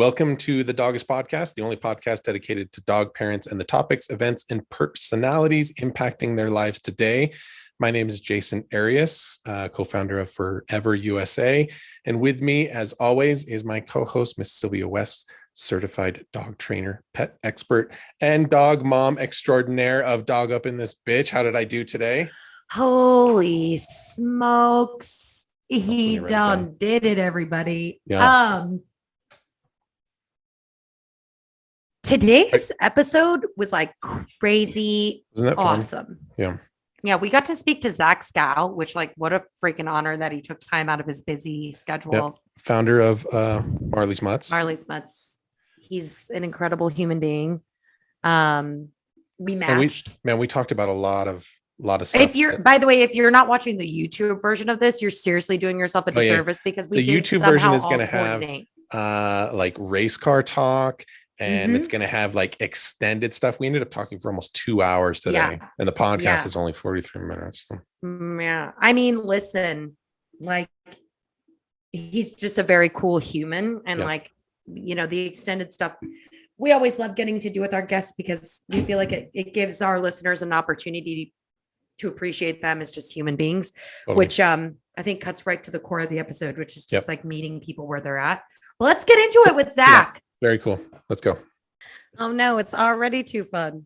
Welcome to the Dogish podcast, the only podcast dedicated to dog parents and the topics, events, and personalities impacting their lives today. My name is Jasen Arias, co-founder of Forever USA. And with me, as always, is my co-host, Miss Sylvia Wes, certified dog trainer, pet expert, and dog mom extraordinaire of Dog Up in This Bitch. How did I do today? Holy smokes. He done did it, everybody. Yeah. Today's episode was like crazy. Isn't that awesome? Fun? Yeah, we got to speak to Zach Skow, which like what a freaking honor that he took time out of his busy schedule. Yep. Founder of Marley's Mutts. Marley's Mutts. He's an incredible human being. We matched. We talked about a lot of stuff. By the way, if you're not watching the YouTube version of this, you're seriously doing yourself a disservice because the YouTube version is going to have like race car talk. And it's going to have like extended stuff. We ended up talking for almost 2 hours today. And the podcast is only 43 minutes. Yeah. I mean, listen, like he's just a very cool human. And like, you know, the extended stuff, we always love getting to do with our guests because we feel like it gives our listeners an opportunity to appreciate them as just human beings, which I think cuts right to the core of the episode, which is just like meeting people where they're at. Well, let's get into it with Zach. Yeah. Very cool. Let's go. Oh no, it's already too fun.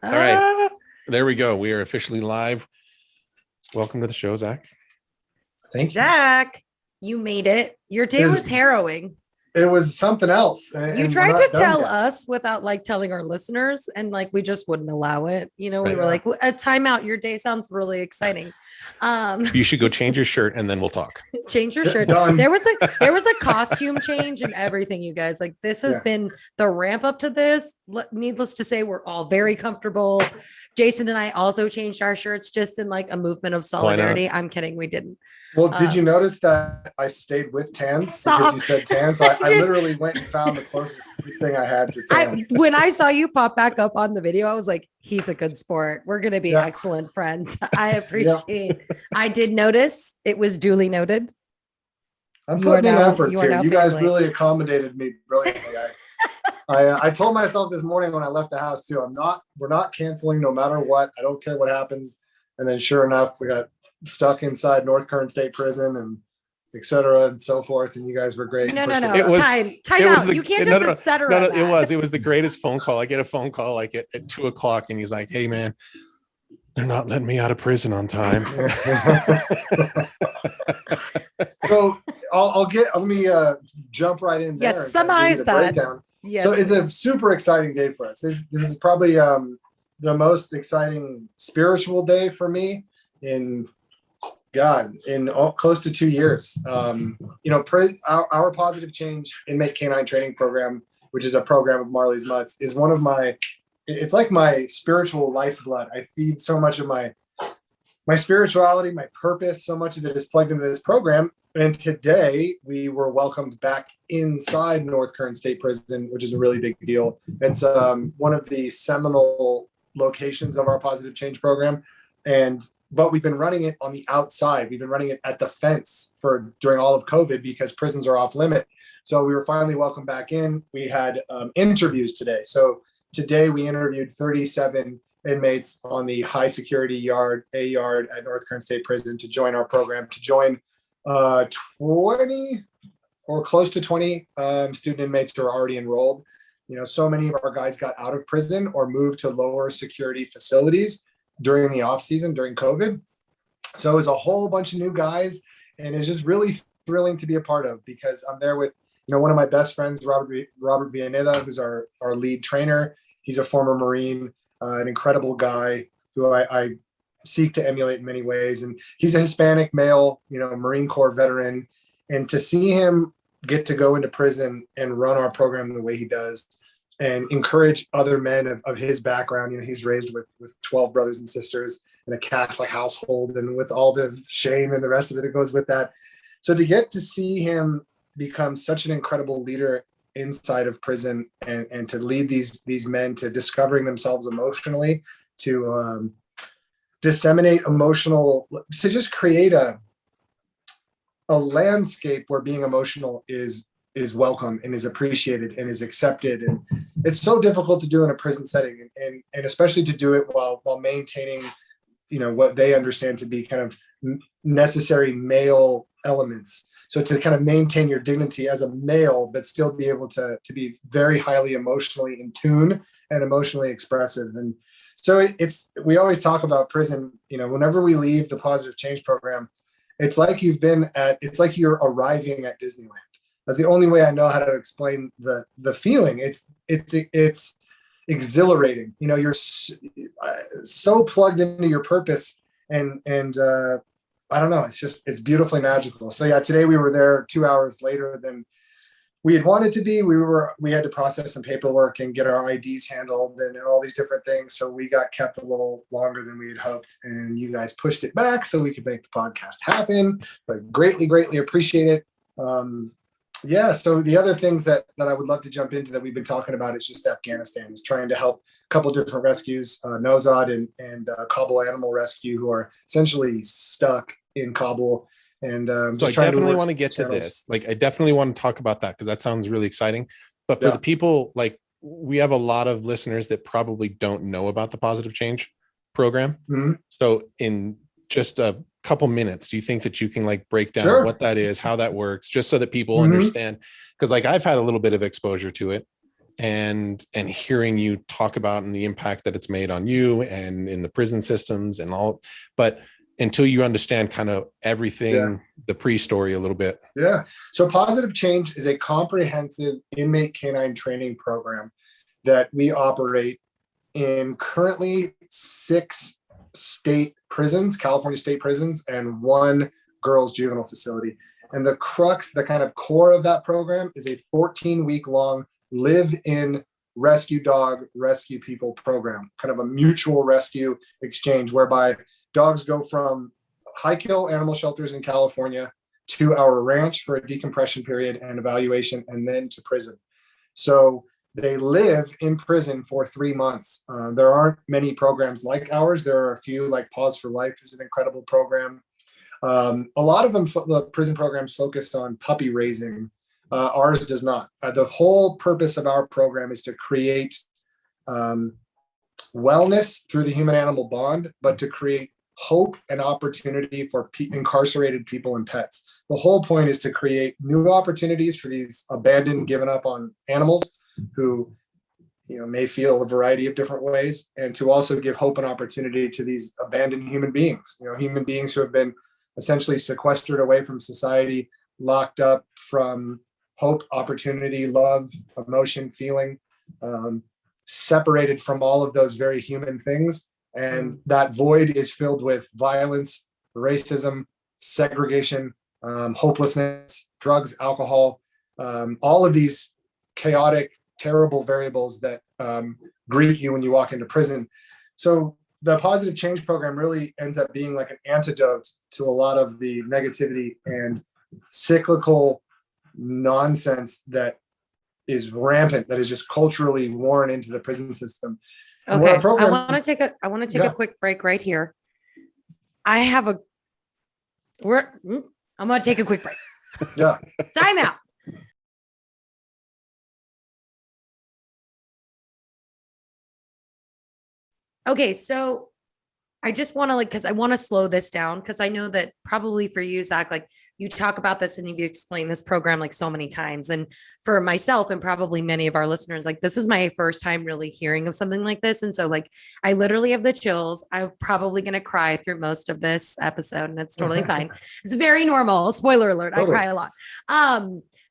All right. There we go. We are officially live. Welcome to the show, Zach. Thank you. Zach, you made it. Your day was harrowing. It was something else. You tried to tell us without like telling our listeners, and like we just wouldn't allow it. You know, we were like, a timeout. Your day sounds really exciting. You should go change your shirt and then we'll talk. Change your shirt. There was a costume change and everything, you guys. Like this has been the ramp up to this. Needless to say, we're all very comfortable. Jasen and I also changed our shirts just in like a movement of solidarity. I'm kidding, we didn't. Well, did you notice that I stayed with tan because you said tan? So I literally went and found the closest thing I had to tan. When I saw you pop back up on the video, I was like, he's a good sport. We're going to be excellent friends. I appreciate I did notice. It was duly noted. I'm putting in efforts here. You guys really accommodated me brilliantly. I told myself this morning when I left the house too, we're not canceling no matter what. I don't care what happens. And then sure enough, we got stuck inside North Kern State Prison and et cetera and so forth. And you guys were great. No. It was, time out. You can't just et cetera. It was the greatest phone call. I get a phone call like at 2:00 and he's like, hey man, they're not letting me out of prison on time. So let me jump right in there. Yes, summarize that. Yes, so it's a super exciting day for us. This is probably the most exciting spiritual day for me in close to 2 years. You know, our Pawsitive Change inmate canine training program, which is a program of Marley's Mutts, is one of it's like my spiritual lifeblood. I feed so much of my spirituality, my purpose, so much of it is plugged into this program. And today we were welcomed back inside North Kern State Prison, which is a really big deal. It's one of the seminal locations of our Pawsitive Change program. But we've been running it on the outside. We've been running it at the fence during all of COVID because prisons are off limit. So we were finally welcomed back in. We had interviews today. So today we interviewed 37 inmates on the high security yard at North Kern State Prison to join our program, to join 20 or close to 20 student inmates who are already enrolled. You know, so many of our guys got out of prison or moved to lower security facilities during the off season, during COVID. So it was a whole bunch of new guys, and it's just really thrilling to be a part of because I'm there with, you know, one of my best friends, Robert Villaneda, who's our lead trainer. He's a former Marine, an incredible guy who I seek to emulate in many ways. And he's a Hispanic male, you know, Marine Corps veteran. And to see him get to go into prison and run our program the way he does and encourage other men of his background, you know, he's raised with 12 brothers and sisters in a Catholic household and with all the shame and the rest of it that goes with that. So to get to see him become such an incredible leader inside of prison and to lead these men to discovering themselves emotionally, to disseminate emotional, to just create a landscape where being emotional is is welcome and is appreciated and is accepted. And it's so difficult to do in a prison setting, and especially to do it while maintaining, what they understand to be kind of necessary male elements. So to kind of maintain your dignity as a male, but still be able to be very highly emotionally in tune and emotionally expressive. And so we always talk about prison, whenever we leave the Pawsitive Change program, it's like it's like you're arriving at Disneyland. That's the only way I know how to explain the feeling. It's exhilarating. You're so plugged into your purpose, and I don't know. It's beautifully magical. So yeah, today we were there 2 hours later than we had wanted to be. We had to process some paperwork and get our IDs handled and all these different things. So we got kept a little longer than we had hoped, and you guys pushed it back so we could make the podcast happen. But greatly, greatly appreciate it. Yeah. So the other things that I would love to jump into that we've been talking about is just Afghanistan. Is trying to help a couple different rescues, Nozad and Kabul Animal Rescue, who are essentially stuck in Kabul. And so I definitely want to get to this. Like, I definitely want to talk about that because that sounds really exciting. But for the people, like, we have a lot of listeners that probably don't know about the Pawsitive Change program. Mm-hmm. So in just a couple minutes, do you think that you can like break down what that is, how that works, just so that people understand? Because like I've had a little bit of exposure to it, and hearing you talk about and the impact that it's made on you and in the prison systems and all, but until you understand kind of everything, the pre-story a little bit. Yeah. So Pawsitive Change is a comprehensive inmate canine training program that we operate in currently 6 state prisons, California state prisons, and 1 girls juvenile facility. And the kind of core of that program is a 14-week long live-in rescue dog, rescue people program, kind of a mutual rescue exchange whereby dogs go from high kill animal shelters in California to our ranch for a decompression period and evaluation, and then to prison. So they live in prison for 3 months. There aren't many programs like ours. There are a few, like Paws for Life is an incredible program. A lot of them, the prison programs focus on puppy raising. Ours does not. The whole purpose of our program is to create wellness through the human-animal bond, but to create hope and opportunity for incarcerated people and pets. The whole point is to create new opportunities for these abandoned, given up on animals who may feel a variety of different ways, and to also give hope and opportunity to these abandoned human beings, human beings who have been essentially sequestered away from society, locked up from hope, opportunity, love, emotion, feeling, separated from all of those very human things. And that void is filled with violence, racism, segregation, hopelessness, drugs, alcohol, all of these chaotic, terrible variables that greet you when you walk into prison. So the Pawsitive Change program really ends up being like an antidote to a lot of the negativity and cyclical nonsense that is rampant, that is just culturally worn into the prison system. Okay, I want to take a quick break right here. I'm going to take a quick break. Yeah. Time out. Okay, so I just want to because I want to slow this down, because I know that probably for you, Zach, like you talk about this and you've explained this program like so many times. And for myself and probably many of our listeners, like this is my first time really hearing of something like this. And so like I literally have the chills. I'm probably going to cry through most of this episode, and it's totally fine. It's very normal. Spoiler alert. Totally. I cry a lot.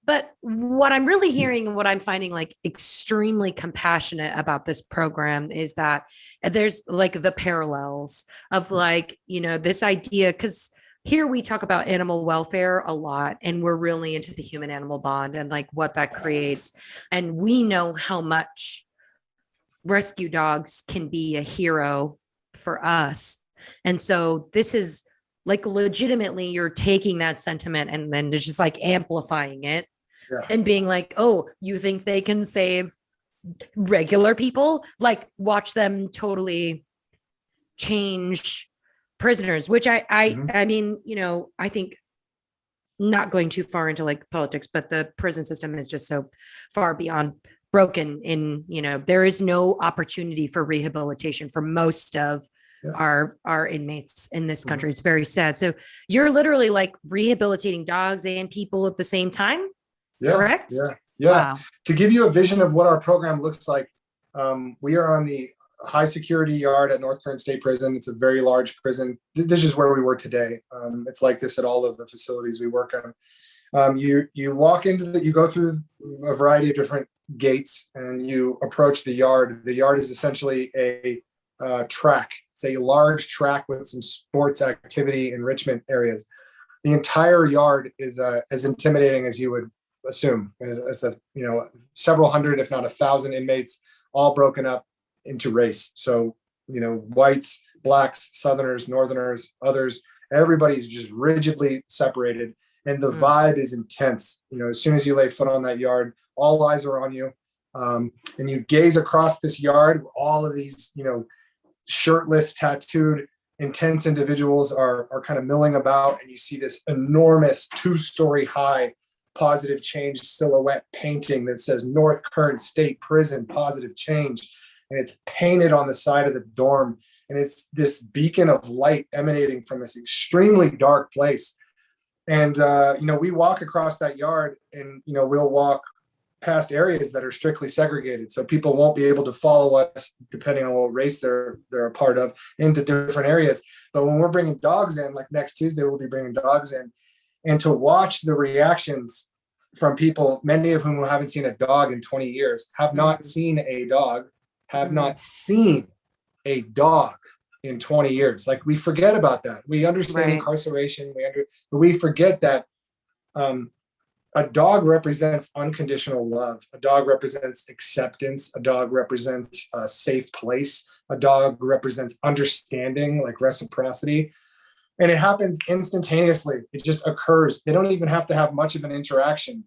But what I'm really hearing and what I'm finding like extremely compassionate about this program is that there's like the parallels of like, this idea, because here we talk about animal welfare a lot, and we're really into the human animal bond and like what that creates. And we know how much rescue dogs can be a hero for us. And so this is like legitimately you're taking that sentiment and then just like amplifying it. Yeah. And being like, oh, you think they can save regular people? Like watch them totally change prisoners, which I mean, I think not going too far into like politics, but the prison system is just so far beyond broken in, there is no opportunity for rehabilitation for most of our inmates in this country. It's very sad. So you're literally like rehabilitating dogs and people at the same time, correct? Wow. To give you a vision of what our program looks like, we are on the high security yard at North Current State Prison. It's a very large prison. This is where we were today. It's like this at all of the facilities we work on. You walk you go through a variety of different gates and you approach the yard. The yard is essentially a track. It's a large track with some sports activity enrichment areas. The entire yard is as intimidating as you would assume. It's several hundred, if not 1,000 inmates, all broken up into race. So, whites, blacks, Southerners, Northerners, others, everybody's just rigidly separated. And the vibe is intense. As soon as you lay foot on that yard, all eyes are on you. And you gaze across this yard, all of these, shirtless, tattooed, intense individuals are kind of milling about. And you see this enormous 2-story high Pawsitive Change silhouette painting that says North Current State Prison, Pawsitive Change. And it's painted on the side of the dorm. And it's this beacon of light emanating from this extremely dark place. And, we walk across that yard and, we'll walk past areas that are strictly segregated. So people won't be able to follow us, depending on what race they're a part of, into different areas. But when we're bringing dogs in, like next Tuesday, we'll be bringing dogs in. And to watch the reactions from people, many of whom haven't seen a dog in 20 years, have not seen a dog in 20 years. Like, we forget about that. We understand incarceration. But we forget that a dog represents unconditional love. A dog represents acceptance. A dog represents a safe place. A dog represents understanding, like reciprocity. And it happens instantaneously. It just occurs. They don't even have to have much of an interaction.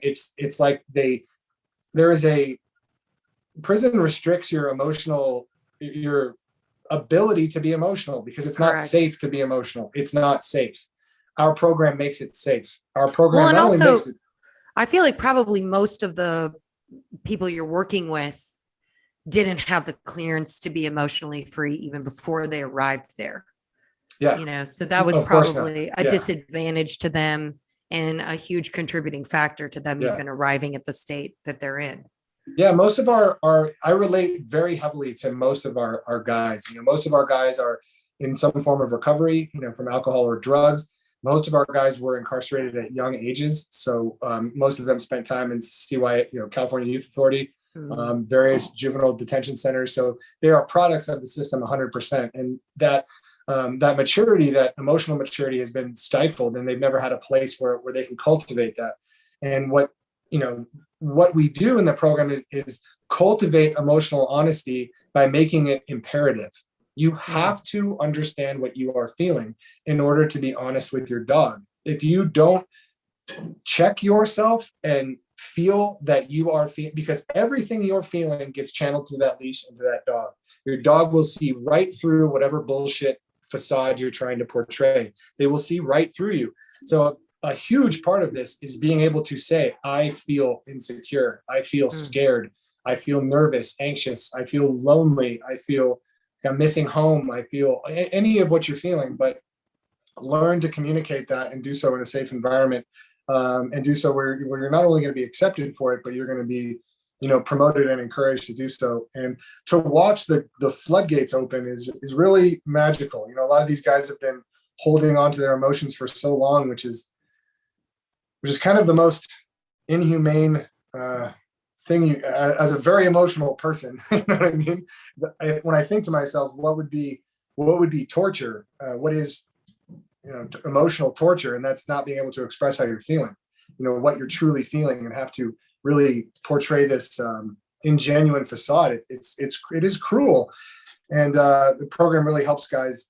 It's like prison restricts your ability to be emotional because it's not safe to be emotional. It's not safe. Our program makes it safe. Our program not only makes it. I feel like probably most of the people you're working with didn't have the clearance to be emotionally free even before they arrived there. Yeah. So that was probably a disadvantage to them and a huge contributing factor to them even arriving at the state that they're in. Yeah, most of I relate very heavily to most of our guys. Most of our guys are in some form of recovery, from alcohol or drugs. Most of our guys were incarcerated at young ages. So most of them spent time in CY, California Youth Authority, various juvenile detention centers. So they are products of the system 100%. And that maturity, that emotional maturity has been stifled, and they've never had a place where they can cultivate that. And what we do in the program is cultivate emotional honesty by making it imperative. You have to understand what you are feeling in order to be honest with your dog. If you don't check yourself and feel that you are feeling, because everything you're feeling gets channeled through that leash into that dog. Your dog will see right through whatever bullshit facade you're trying to portray. They will see right through you. So a huge part of this is being able to say, I feel insecure. I feel scared. I feel nervous, anxious. I feel lonely. I feel I'm missing home. I feel any of what you're feeling, but learn to communicate that and do so in a safe environment, and do so where you're not only going to be accepted for it, but you're going to be, promoted and encouraged to do so. And to watch the floodgates open is really magical. A lot of these guys have been holding on to their emotions for so long, which is kind of the most inhumane thing as a very emotional person. You know what I mean? When I think to myself, what would be torture? What is emotional torture? And that's not being able to express how you're feeling, what you're truly feeling, and have to really portray this ingenuine facade. It is cruel. And the program really helps guys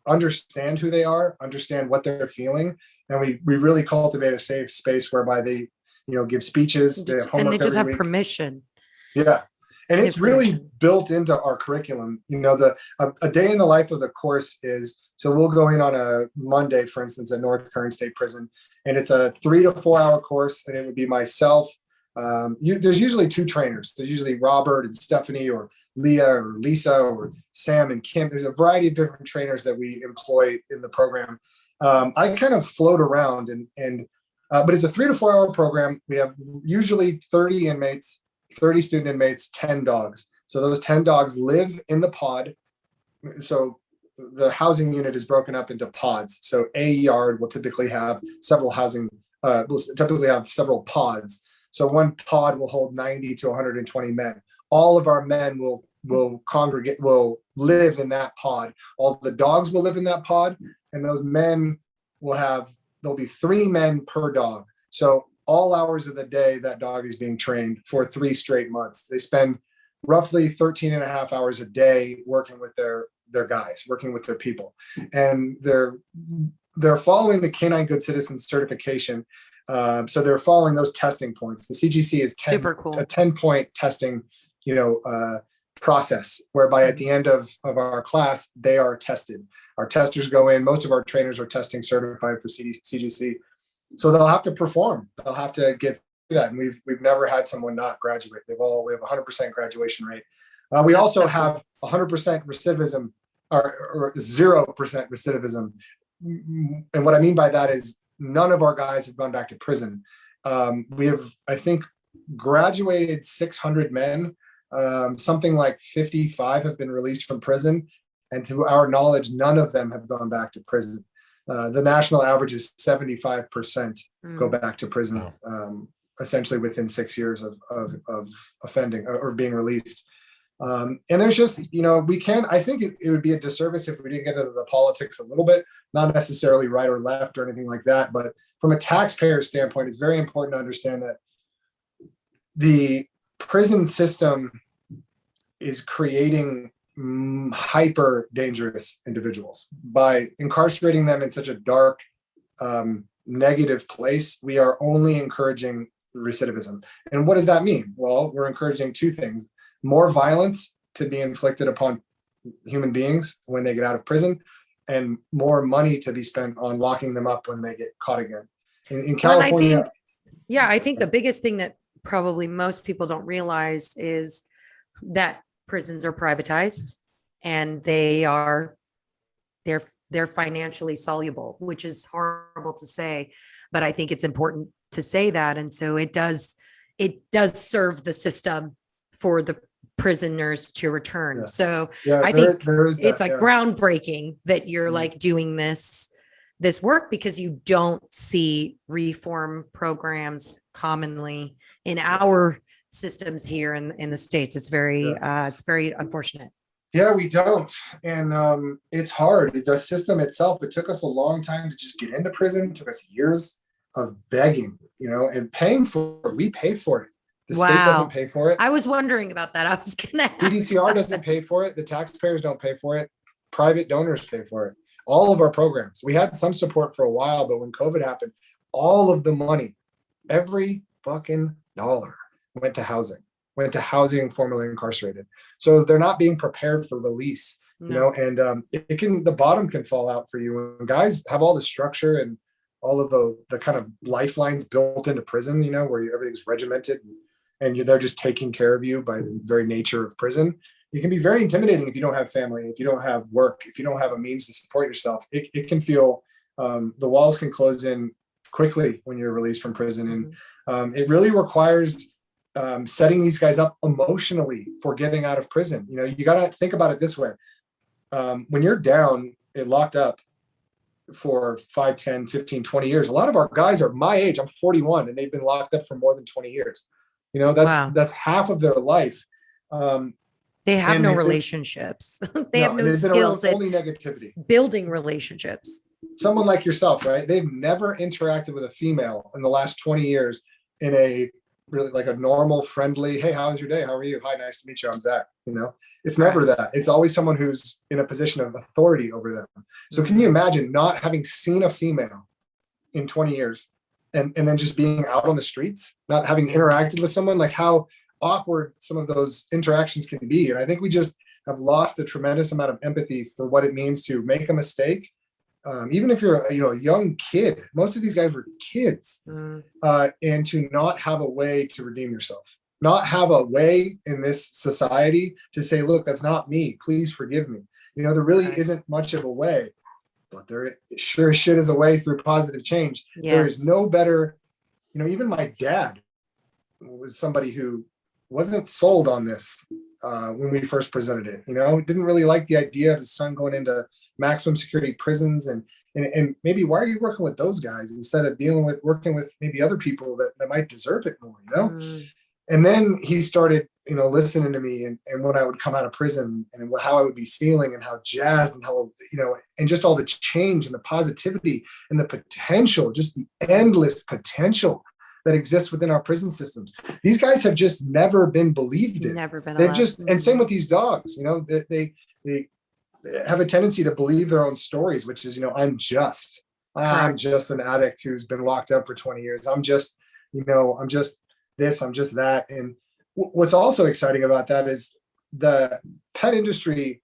understand who they are, understand what they're feeling. And we really cultivate a safe space whereby they, give speeches. They have homework and they just have week. Permission. Yeah. And it's really built into our curriculum. A day in the life of the course is, so we'll go in on a Monday, for instance, at North Current State Prison, And it's a 3 to 4 hour course, and it would be myself. There's usually 2 trainers. There's usually Robert and Stephanie, or Leah or Lisa, or Sam and Kim. There's a variety of different trainers that we employ in the program. I kind of float around, but it's a 3 to 4 hour program. We have usually 30 inmates, 30 student inmates, 10 dogs. So those 10 dogs live in the pod. So the housing unit is broken up into pods. So a yard will typically have several several pods. So one pod will hold 90 to 120 men. All of our men will congregate, will live in that pod. All the dogs will live in that pod, and those men there'll be 3 men per dog. So all hours of the day, that dog is being trained for 3 straight months. They spend roughly 13 and a half hours a day working with their guys, working with their people. And they're following the Canine Good Citizen certification. So they're following those testing points. The CGC is Super cool. a 10-point testing, process, whereby at the end of our class, they are tested. Our testers go in. Most of our trainers are testing certified for CGC. So they'll have to perform. They'll have to get through that. And we've never had someone not graduate. We have 100% graduation rate. We also have 100% recidivism, or 0% recidivism. And what I mean by that is none of our guys have gone back to prison. We have, I think, graduated 600 men. Something like 55 have been released from prison. And to our knowledge, none of them have gone back to prison. The national average is 75% go back to prison, essentially within 6 years of offending or being released. And there's just, I think it would be a disservice if we didn't get into the politics a little bit, not necessarily right or left or anything like that. But from a taxpayer standpoint, it's very important to understand that the prison system is creating hyper dangerous individuals by incarcerating them in such a dark, negative place. We are only encouraging recidivism. And what does that mean? Well, we're encouraging 2 things: more violence to be inflicted upon human beings when they get out of prison, and more money to be spent on locking them up when they get caught again. In California. I think the biggest thing that probably most people don't realize is that prisons are privatized, and they're financially soluble, which is horrible to say, but I think it's important to say that. And so it does serve the system for the prisoners to return. Yeah. So Yeah, I think there is that, it's like groundbreaking that you're like doing this work, because you don't see reform programs commonly in our systems here in the States. It's very unfortunate. Yeah, we don't. And it's hard. The system itself, it took us a long time to just get into prison. It took us years of begging, and paying for it. We pay for it. The state doesn't pay for it. I was wondering about that. I was going to ask. PDCR doesn't pay for it. The taxpayers don't pay for it. Private donors pay for it. All of our programs. We had some support for a while, but when COVID happened, all of the money, every fucking dollar went to housing formerly incarcerated. So they're not being prepared for release, and the bottom can fall out for you when guys have all the structure and all of the kind of lifelines built into prison, where everything's regimented and they're just taking care of you by the very nature of prison. It can be very intimidating if you don't have family, if you don't have work, if you don't have a means to support yourself. It can feel, the walls can close in quickly when you're released from prison. And it really requires setting these guys up emotionally for getting out of prison. You got to think about it this way. When you're down and locked up for 5, 10, 15, 20 years, a lot of our guys are my age. I'm 41 and they've been locked up for more than 20 years. That's half of their life. They have no relationships. They have no skills at only negativity. Building relationships. Someone like yourself, right? They've never interacted with a female in the last 20 years in a really like a normal, friendly, hey, how was your day? How are you? Hi, nice to meet you. I'm Zach. It's never that. It's always someone who's in a position of authority over them. So can you imagine not having seen a female in 20 years and then just being out on the streets, not having interacted with someone? Like how awkward some of those interactions can be. And I think we just have lost a tremendous amount of empathy for what it means to make a mistake even if you're a young kid, most of these guys were kids, and to not have a way to redeem yourself, not have a way in this society to say, look, that's not me, please forgive me. There really isn't much of a way, but there sure as shit is a way through positive change. Yes. There is no better, even my dad was somebody who wasn't sold on this when we first presented it. Didn't really like the idea of his son going into maximum security prisons, and maybe why are you working with those guys instead of working with maybe other people that might deserve it more. And then he started listening to me, and when I would come out of prison, and how I would be feeling, and how jazzed, and how and just all the change and the positivity and the potential, just the endless potential that exists within our prison systems. These guys have just never been believed in. Never been. They've just, and same with these dogs. They have a tendency to believe their own stories, which is, I'm just an addict who's been locked up for 20 years. I'm just this, I'm just that. And what's also exciting about that is the pet industry.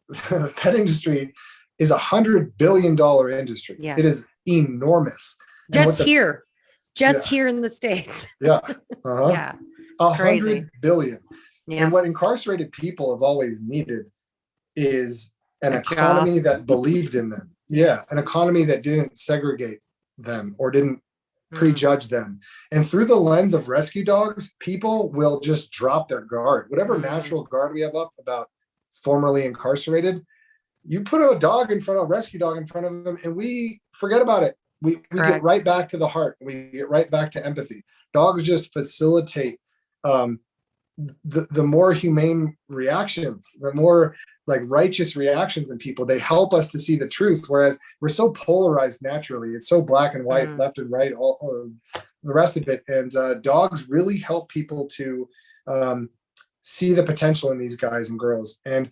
The pet industry is $100 billion industry. Yes. It is enormous. Just here in the States. Yeah. Yeah. $100 crazy. billion. Yeah. And what incarcerated people have always needed is an A economy job. that believed in them. Yes. Yeah. An economy that didn't segregate them or didn't prejudge them. And through the lens of rescue dogs, people will just drop their guard. Whatever natural guard we have up about formerly incarcerated, you put a rescue dog in front of them, and we forget about it. We get right back to the heart. We get right back to empathy. Dogs just facilitate the more humane reactions, the more like righteous reactions in people. They help us to see the truth, whereas we're so polarized naturally. It's so black and white, left and right, all the rest of it. And dogs really help people to see the potential in these guys and girls. And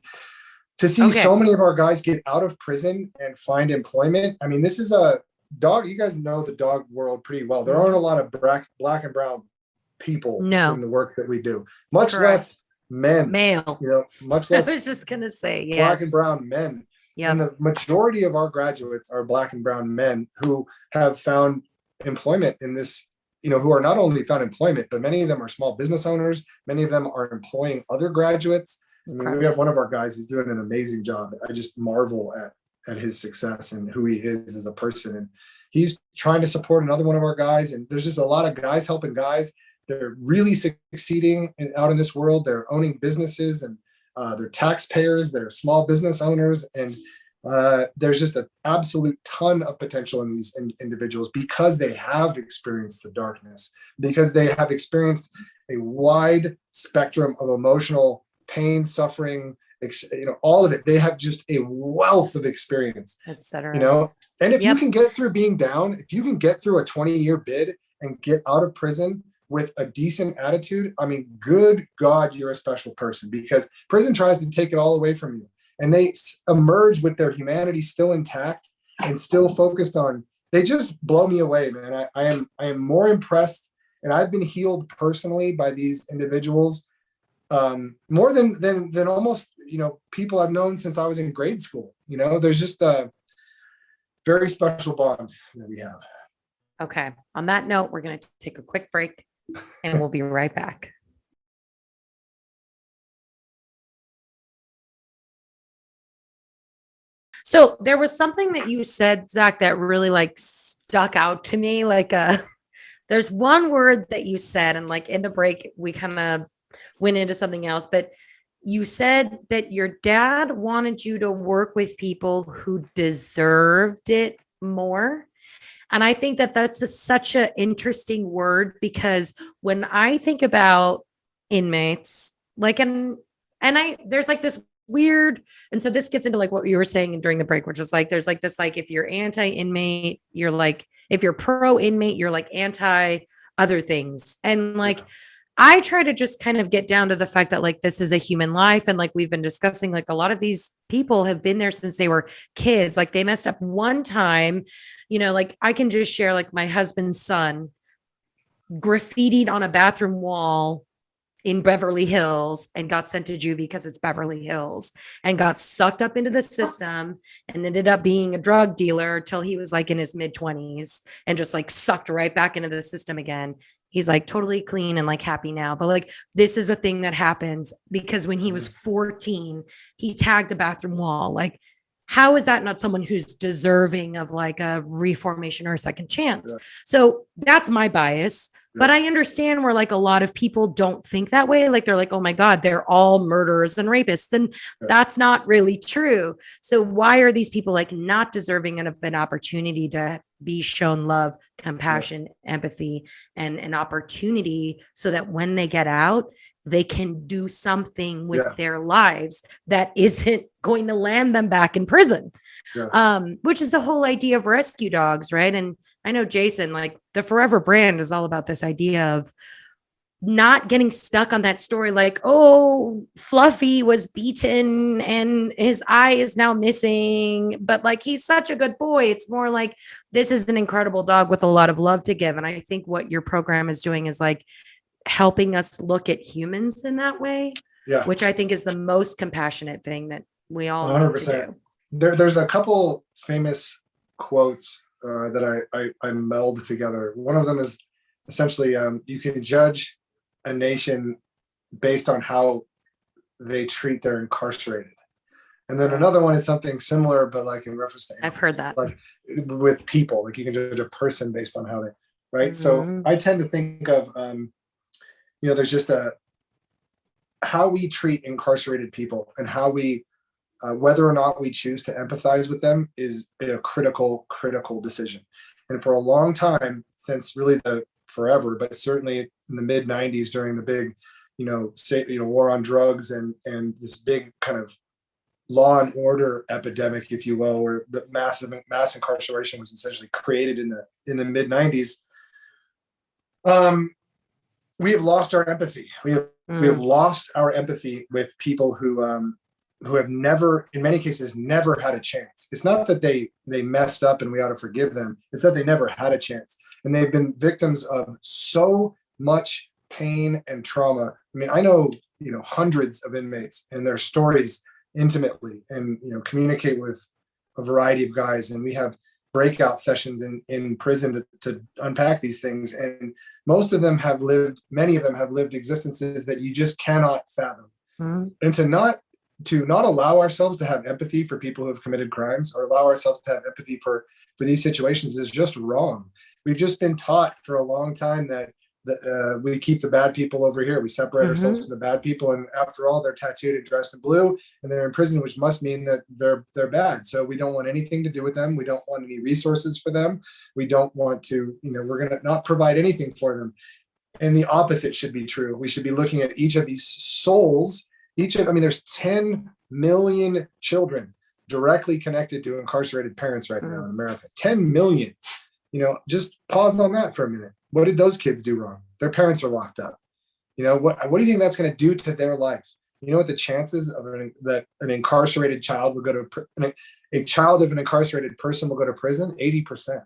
to see so many of our guys get out of prison and find employment. I mean, this is a dog. You guys know the dog world pretty well. There aren't a lot of black and brown people in the work that we do, much less male, much less. I was just going to say, black and brown men. And the majority of our graduates are black and brown men who have found employment in this, who are not only found employment, but many of them are small business owners. Many of them are employing other graduates. I mean, we have one of our guys who's doing an amazing job. I just marvel at his success and who he is as a person. And he's trying to support another one of our guys. And there's just a lot of guys helping guys. They're really succeeding out in this world. They're owning businesses, and they're taxpayers. They're small business owners. And there's just an absolute ton of potential in these individuals because they have experienced the darkness, because they have experienced a wide spectrum of emotional pain, suffering, all of it. They have just a wealth of experience, etc. And if you can get through being down, if you can get through a 20-year bid and get out of prison with a decent attitude, I mean, good God, you're a special person, because prison tries to take it all away from you. And they emerge with their humanity still intact and still focused on, they just blow me away, man. I am more impressed, and I've been healed personally by these individuals more than almost, people I've known since I was in grade school. There's just a very special bond that we have. Okay. On that note, we're going to take a quick break and we'll be right back. So there was something that you said, Zach, that really stuck out to me. There's one word that you said, and in the break, we kind of went into something else, but you said that your dad wanted you to work with people who deserved it more. And I think that that's such an interesting word, because when I think about inmates, there's this weird, and so this gets into what you were saying during the break, which is there's this if you're anti-inmate, you're if you're pro-inmate, you're anti other things. And I try to just kind of get down to the fact that this is a human life. And we've been discussing, a lot of these people have been there since they were kids. They messed up one time, I can just share my husband's son graffitied on a bathroom wall in Beverly Hills and got sent to juvie because it's Beverly Hills and got sucked up into the system and ended up being a drug dealer till he was like in his mid 20s and just like sucked right back into the system again. He's like totally clean and like happy now. But like, this is a thing that happens because when he was 14, he tagged a bathroom wall. Like, how is that not someone who's deserving of like a reformation or a second chance? Yeah. So that's my bias. But I understand where like a lot of people don't think that way. Like they're like, oh my God, they're all murderers and rapists. And that's not really true. So why are these people like not deserving of an opportunity to be shown love, compassion, empathy, and an opportunity so that when they get out, they can do something with their lives that isn't going to land them back in prison? Which is the whole idea of rescue dogs, right? And I know Jasen, like the Forever brand is all about this idea of not getting stuck on that story like, oh, Fluffy was beaten and his eye is now missing, but like he's such a good boy. It's more like this is an incredible dog with a lot of love to give. And I think what your program is doing is like helping us look at humans in that way, which I think is the most compassionate thing that we all 100%. Need to do. There's a couple famous quotes that I meld together. One of them is essentially, you can judge a nation based on how they treat their incarcerated. And then another one is something similar, but like in reference to animals. I've heard that. Like with people, like you can judge a person based on how they, right? So I tend to think of, there's just how we treat incarcerated people and how we, whether or not we choose to empathize with them is a critical decision. And for a long time, since really the forever, but certainly in the mid 90s during the big, war on drugs and this big kind of law and order epidemic, if you will, where the mass incarceration was essentially created in the mid 90s. We have lost our empathy. We have lost our empathy with people who have never, in many cases, never had a chance. It's not that they messed up and we ought to forgive them. It's that they never had a chance. And they've been victims of so much pain and trauma. I mean, I know, hundreds of inmates and their stories intimately and, communicate with a variety of guys. And we have breakout sessions in prison to unpack these things. And many of them have lived existences that you just cannot fathom. And to not allow ourselves to have empathy for people who have committed crimes or allow ourselves to have empathy for these situations is just wrong. We've just been taught for a long time that we keep the bad people over here. We separate ourselves from the bad people. And after all, they're tattooed and dressed in blue and they're in prison, which must mean that they're bad. So we don't want anything to do with them. We don't want any resources for them. We don't want to, we're going to not provide anything for them. And the opposite should be true. We should be looking at each of these souls. There's 10 million children directly connected to incarcerated parents right now in America. 10 million. Just pause on that for a minute. What did those kids do wrong? Their parents are locked up. What do you think that's going to do to their life? You know what the chances of that an incarcerated child will go to a child of an incarcerated person will go to prison? 80%.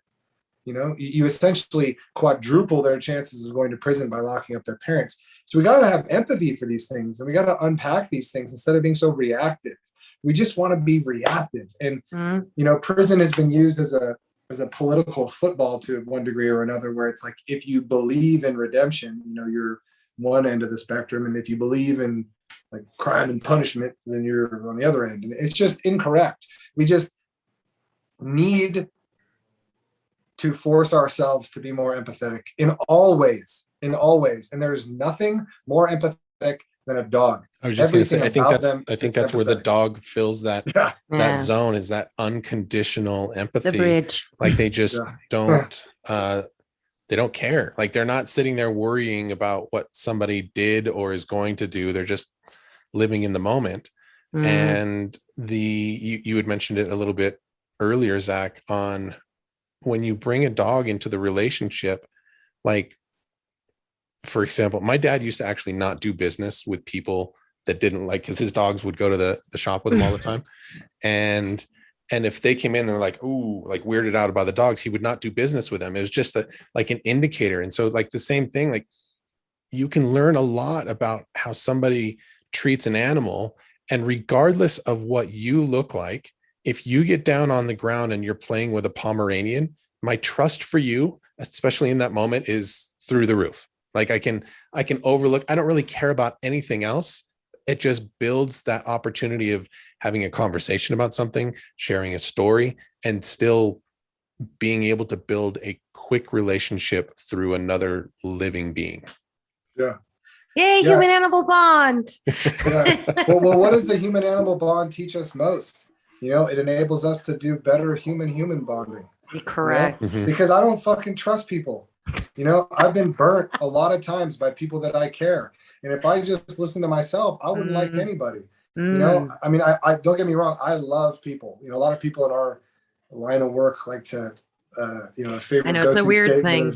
You essentially quadruple their chances of going to prison by locking up their parents. So we got to have empathy for these things and we got to unpack these things instead of being so reactive. We just want to be reactive. And, prison has been used as a political football to one degree or another, where it's like, if you believe in redemption, you're one end of the spectrum. And if you believe in like crime and punishment, then you're on the other end. And it's just incorrect. We just need to force ourselves to be more empathetic in all ways. And there's nothing more empathetic than a dog. I was just going to say, I think that's where the dog fills that zone, is that unconditional empathy. The bridge. Like they just don't, they don't care. Like they're not sitting there worrying about what somebody did or is going to do. They're just living in the moment. And you had mentioned it a little bit earlier, Zach, on when you bring a dog into the relationship, like, for example, my dad used to actually not do business with people that didn't like, because his dogs would go to the shop with him all the time. And if they came in, they're like, ooh, like weirded out about the dogs, he would not do business with them. It was just like an indicator. And so like the same thing, like you can learn a lot about how somebody treats an animal. And regardless of what you look like, if you get down on the ground and you're playing with a Pomeranian, my trust for you, especially in that moment, is through the roof. Like I can overlook, I don't really care about anything else. It just builds that opportunity of having a conversation about something, sharing a story, and still being able to build a quick relationship through another living being. Yeah. Yay, Yeah. human animal bond. Yeah. Well, what does the human animal bond teach us most? It enables us to do better human bonding. Correct. Because I don't fucking trust people. I've been burnt a lot of times by people that I care. And if I just listen to myself, I wouldn't like anybody. I mean, I don't get me wrong. I love people. A lot of people in our line of work like to, favorite. I know it's a weird thing.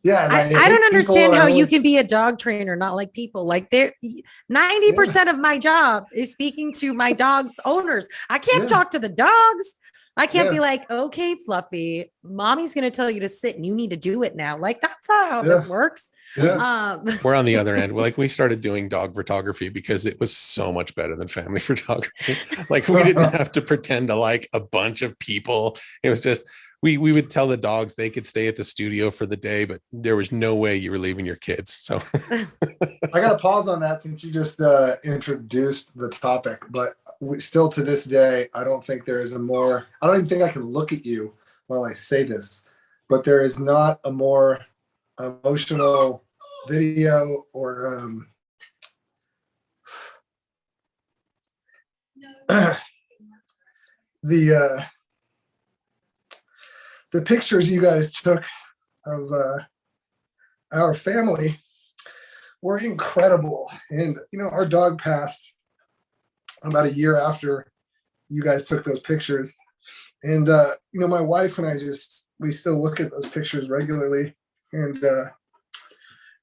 Yeah. I don't understand how you can be a dog trainer, not like people. Like 90% of my job is speaking to my dog's owners. I can't talk to the dogs. I can't be like, okay, Fluffy, mommy's going to tell you to sit and you need to do it now. Like, that's not how this works. Yeah. We're on the other end. Like we started doing dog photography because it was so much better than family photography. Like we didn't have to pretend to like a bunch of people. It was just, we would tell the dogs they could stay at the studio for the day, but there was no way you were leaving your kids. So I got to pause on that since you just introduced the topic, but still to this day, I don't think there is I don't even think I can look at you while I say this, but there is not a more emotional video or the pictures you guys took of our family were incredible. And our dog passed about a year after you guys took those pictures. And my wife and I we still look at those pictures regularly, and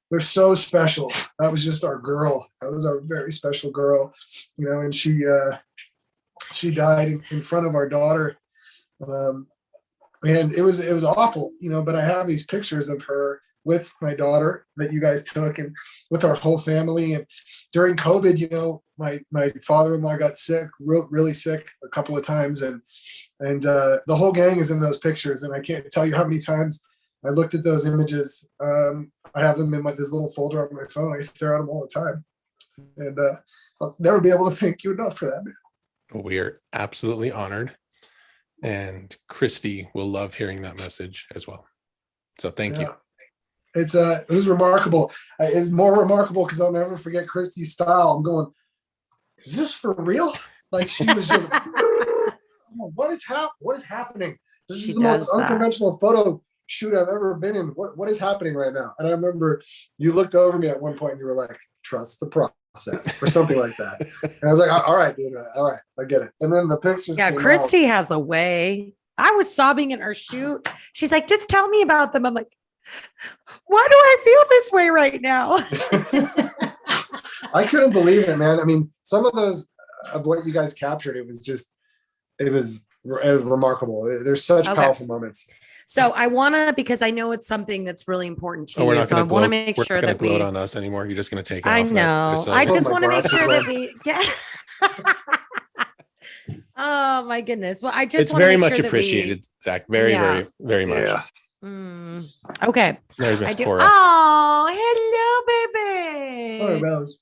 they're so special. That was just our girl. That was our very special girl, and she died in front of our daughter. And it was awful, but I have these pictures of her with my daughter that you guys took, and with our whole family. And during COVID, my father-in-law got sick, really sick a couple of times, and the whole gang is in those pictures. And I can't tell you how many times I looked at those images. I have them in this little folder on my phone. I stare at them all the time, and I'll never be able to thank you enough for that, man. We are absolutely honored. And Christy will love hearing that message as well. So thank you. It was remarkable. It's more remarkable because I'll never forget Christy's style. I'm going, is this for real? Like she was just, what is happening? This is the most unconventional photo shoot I've ever been in. What is happening right now? And I remember you looked over me at one point and you were like, trust the process or something like that. And I was like, all right, dude, all right, I get it. And then the pictures. Yeah, Christy has a way. I was sobbing in our shoot. She's like, just tell me about them. I'm like, why do I feel this way right now? I couldn't believe it, man. I mean, some of those of what you guys captured, it was remarkable. There's such powerful moments. So I want to, because I know it's something that's really important to you. So I want to make sure that we gloat on us anymore. You're just going to take it. I know. I just want to make sure that we get. Oh my goodness. Well, it's very much appreciated, Zach. Very, very, very much. Yeah. Okay. There's Miss Cora. Oh, hello, baby. Oh, Rose.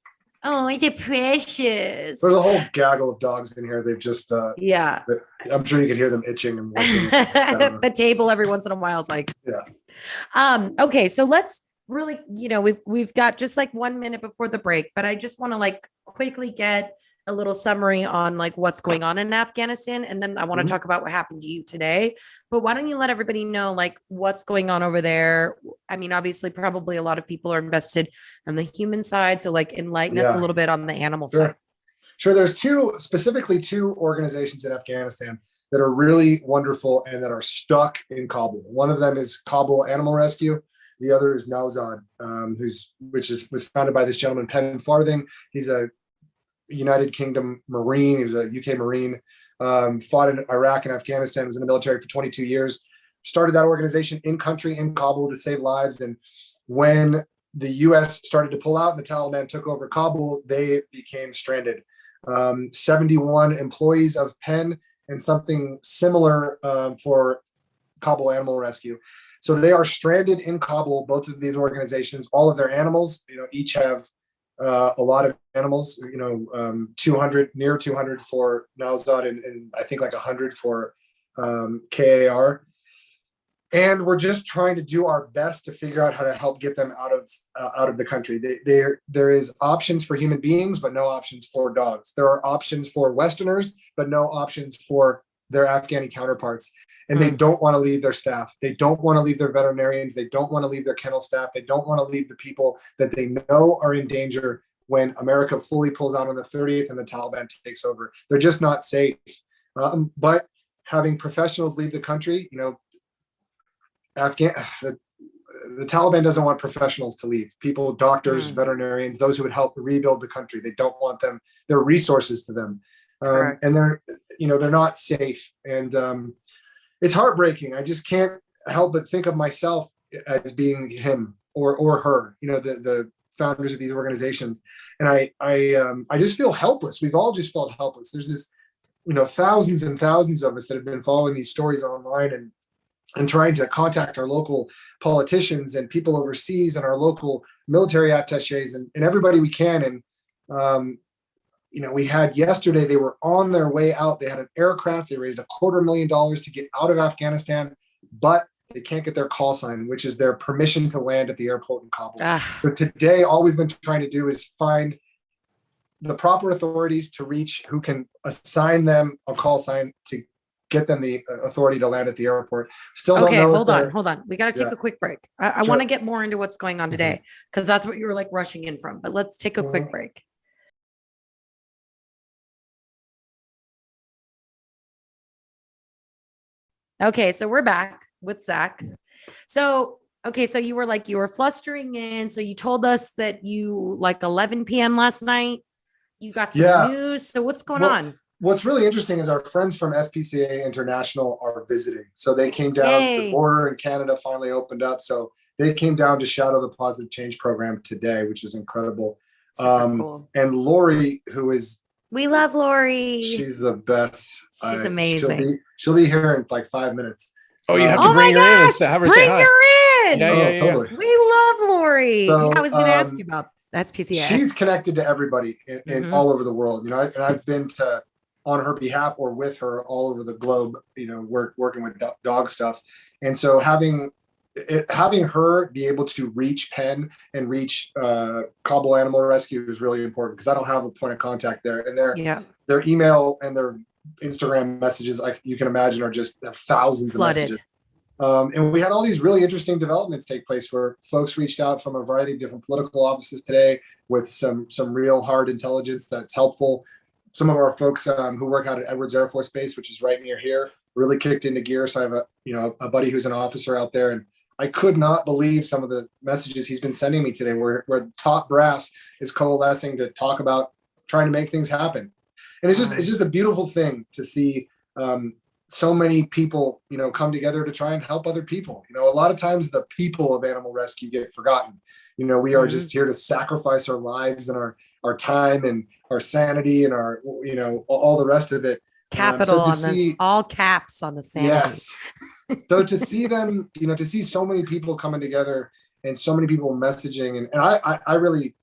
Oh, is it precious? There's a whole gaggle of dogs in here. They've just I'm sure you can hear them itching and the table every once in a while is like, okay, so let's really, we've got just like 1 minute before the break, but I just want to like quickly get a little summary on like what's going on in Afghanistan. And then I want to talk about what happened to you today, but why don't you let everybody know like what's going on over there? I mean, obviously probably a lot of people are invested on the human side. So like enlighten us a little bit on the animal side. Sure. There's specifically two organizations in Afghanistan that are really wonderful and that are stuck in Kabul. One of them is Kabul Animal Rescue. The other is Nowzad, which was founded by this gentleman, Penn Farthing. He's a United Kingdom Marine. He was a UK Marine, fought in Iraq and Afghanistan, was in the military for 22 years, started that organization in country in Kabul to save lives. And when the U.S. started to pull out and the Taliban took over Kabul, they became stranded. 71 employees of Penn and something similar for Kabul Animal Rescue. So they are stranded in Kabul, both of these organizations, all of their animals, each have a lot of animals, 200, near 200 for Nowzad and I think like 100 for KAR. And we're just trying to do our best to figure out how to help get them out of the country. There is options for human beings, but no options for dogs. There are options for Westerners, but no options for their Afghani counterparts. And they don't want to leave their staff. They don't want to leave their veterinarians. They don't want to leave their kennel staff. They don't want to leave the people that they know are in danger when America fully pulls out on the 30th and the Taliban takes over. They're just not safe. But having professionals leave the country, the Taliban doesn't want professionals to leave. People, doctors, veterinarians, those who would help rebuild the country. They don't want them. They're resources to them, and they're not safe. And it's heartbreaking. I just can't help but think of myself as being him or her. The founders of these organizations, and I just feel helpless. We've all just felt helpless. There's this, thousands and thousands of us that have been following these stories online and trying to contact our local politicians and people overseas and our local military attaches and everybody we can. And, we had yesterday, they were on their way out. They had an aircraft. They raised $250,000 to get out of Afghanistan, but they can't get their call sign, which is their permission to land at the airport in Kabul. But today, all we've been trying to do is find the proper authorities to reach who can assign them a call sign to get them the authority to land at the airport. Still don't know. Hold on. We got to take a quick break. I want to get more into what's going on today because that's what you were like rushing in from. But let's take a quick break. Okay, so we're back with Zach. So you were flustering in. So you told us that you 11 p.m. last night, you got some news. So what's going on? What's really interesting is our friends from SPCA International are visiting. So they came down. The border in Canada finally opened up. So they came down to shadow the Pawsitive Change program today, which was incredible. Cool. And Lori, we love Lori. She's the best. She's amazing. She'll be here in 5 minutes. Oh, you have to bring her in and have her say hi. Bring her in. Yeah. Totally. We love Lori. So, I was going to ask you about SPCA. She's connected to everybody in all over the world. And I've been on her behalf or with her all over the globe, working with dog stuff. And so having her be able to reach Penn and reach Kabul Animal Rescue is really important because I don't have a point of contact there. And their email and their Instagram messages, you can imagine, are just thousands flooded. Of messages. And we had all these really interesting developments take place where folks reached out from a variety of different political offices today with some real hard intelligence that's helpful. Some of our folks who work out at Edwards Air Force Base, which is right near here, really kicked into gear. So I have a buddy who's an officer out there, and I could not believe some of the messages he's been sending me today where top brass is coalescing to talk about trying to make things happen. And it's just a beautiful thing to see so many people, come together to try and help other people. A lot of times the people of animal rescue get forgotten. We are just here to sacrifice our lives and our time and our sanity and our, all the rest of it. Capital all caps on the sanity. Yes. So to see them, to see so many people coming together and so many people messaging, and I really,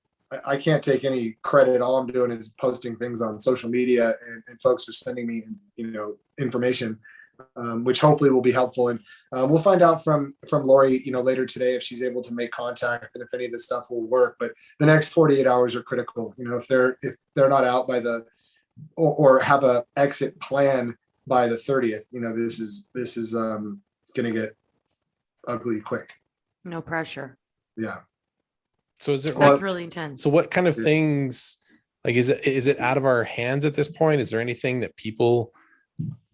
I can't take any credit. All I'm doing is posting things on social media, and folks are sending me, information, which hopefully will be helpful. And we'll find out from Lori, later today if she's able to make contact and if any of this stuff will work. But the next 48 hours are critical. If they're not out by or have a exit plan by the 30th, this is going to get ugly quick. No pressure. Yeah. So that's really intense. So what kind of things, is it out of our hands at this point? Is there anything that people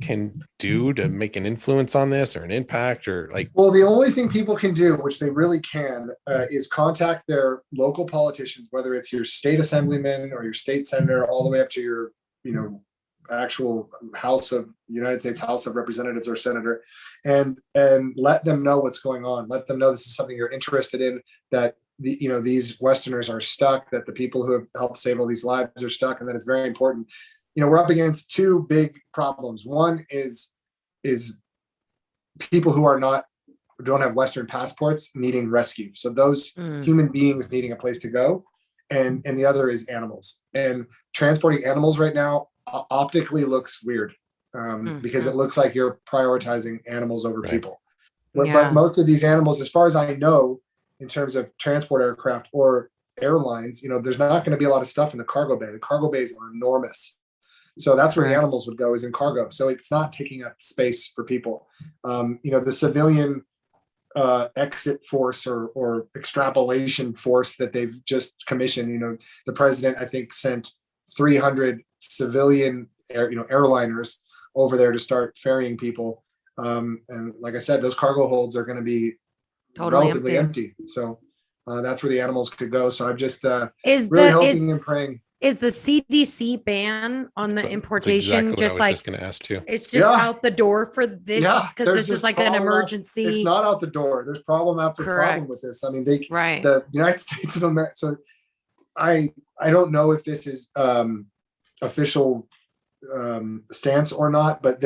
can do to make an influence on this or an impact Well, the only thing people can do, which they really can, is contact their local politicians, whether it's your state assemblyman or your state senator, all the way up to your, actual United States House of Representatives or senator, and let them know what's going on. Let them know this is something you're interested in, that these Westerners are stuck, that the people who have helped save all these lives are stuck, and that it's very important. We're up against two big problems. One is people who don't have Western passports needing rescue. So those human beings needing a place to go. And the other is animals. And transporting animals right now optically looks weird because it looks like you're prioritizing animals over people. But most of these animals, as far as I know, in terms of transport aircraft or airlines, there's not going to be a lot of stuff in the cargo bay. The cargo bays are enormous. So that's where the animals would go, is in cargo. So it's not taking up space for people. The civilian exit force or extrapolation force that they've just commissioned, the president, I think, sent 300 civilian airliners over there to start ferrying people. And like I said, those cargo holds are going to be relatively empty. So that's where the animals could go. So I'm just really hoping and praying. Is the CDC ban on the importation exactly just what I was just going to ask too? It's just out the door for this because this is like an emergency. It's not out the door. There's problem after problem with this. I mean, the United States of America. So I don't know if this is official stance or not, but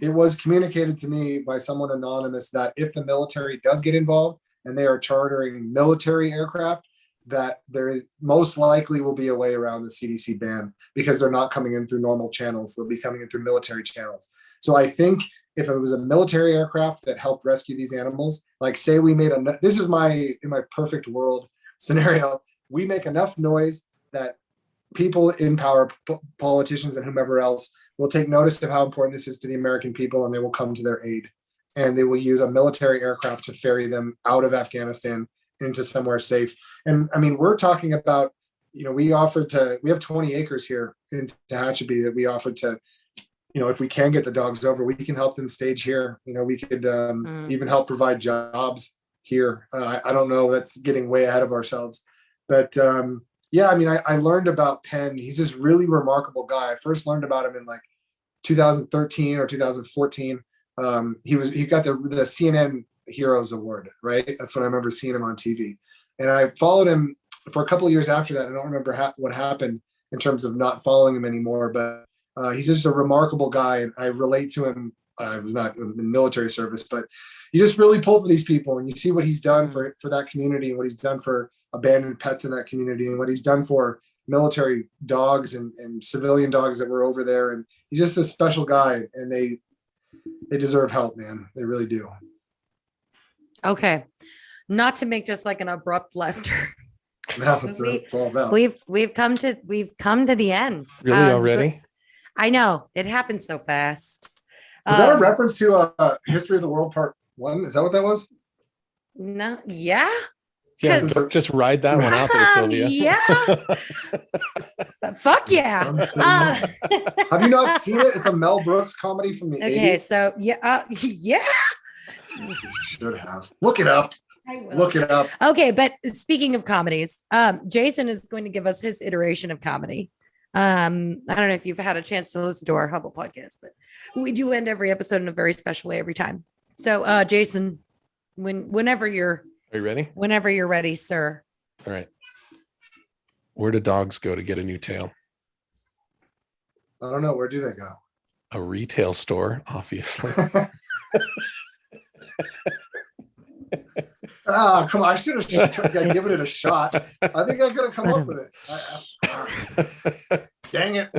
it was communicated to me by someone anonymous that if the military does get involved and they are chartering military aircraft, that there is most likely will be a way around the CDC ban because they're not coming in through normal channels. They'll be coming in through military channels. So I think if it was a military aircraft that helped rescue these animals, like say we made this is in my perfect world scenario, we make enough noise that people in power, politicians and whomever else, will take notice of how important this is to the American people, and they will come to their aid. And they will use a military aircraft to ferry them out of Afghanistan into somewhere safe. And I mean, we're talking about, we have 20 acres here in Tehachapi that we offered to, if we can get the dogs over, we can help them stage here. We could even help provide jobs here. I don't know, that's getting way ahead of ourselves. But I learned about Penn. He's this really remarkable guy. I first learned about him in like 2013 or 2014. He got the CNN Heroes Award, right? That's when I remember seeing him on TV. And I followed him for a couple of years after that. I don't remember what happened in terms of not following him anymore, but he's just a remarkable guy. And I relate to him. I was not in military service, but you just really pull for these people and you see what he's done for that community and what he's done for abandoned pets in that community and what he's done for military dogs and civilian dogs that were over there. And he's just a special guy, and they deserve help, man. They really do. Okay. Not to make just like an abrupt left turn. No, it's all about. We've come to the end. Really already? I know, it happened so fast. Is that a reference to History of the World Part 1? Is that what that was? No. Yeah. Yeah, just ride that one out there, Sylvia. Yeah. Fuck yeah. Have you not seen it? It's a Mel Brooks comedy from the 80s. Okay, so yeah. You should have. Look it up. I will. Look it up. Okay, but speaking of comedies, Jason is going to give us his iteration of comedy. I don't know if you've had a chance to listen to our Hubble podcast, but we do end every episode in a very special way every time. So, Jason, whenever you're Are you ready? Whenever you're ready, sir. All right. Where do dogs go to get a new tail? I don't know. Where do they go? A retail store, obviously. Come on. I should have given it a shot. I think I could have come up with it. Dang it.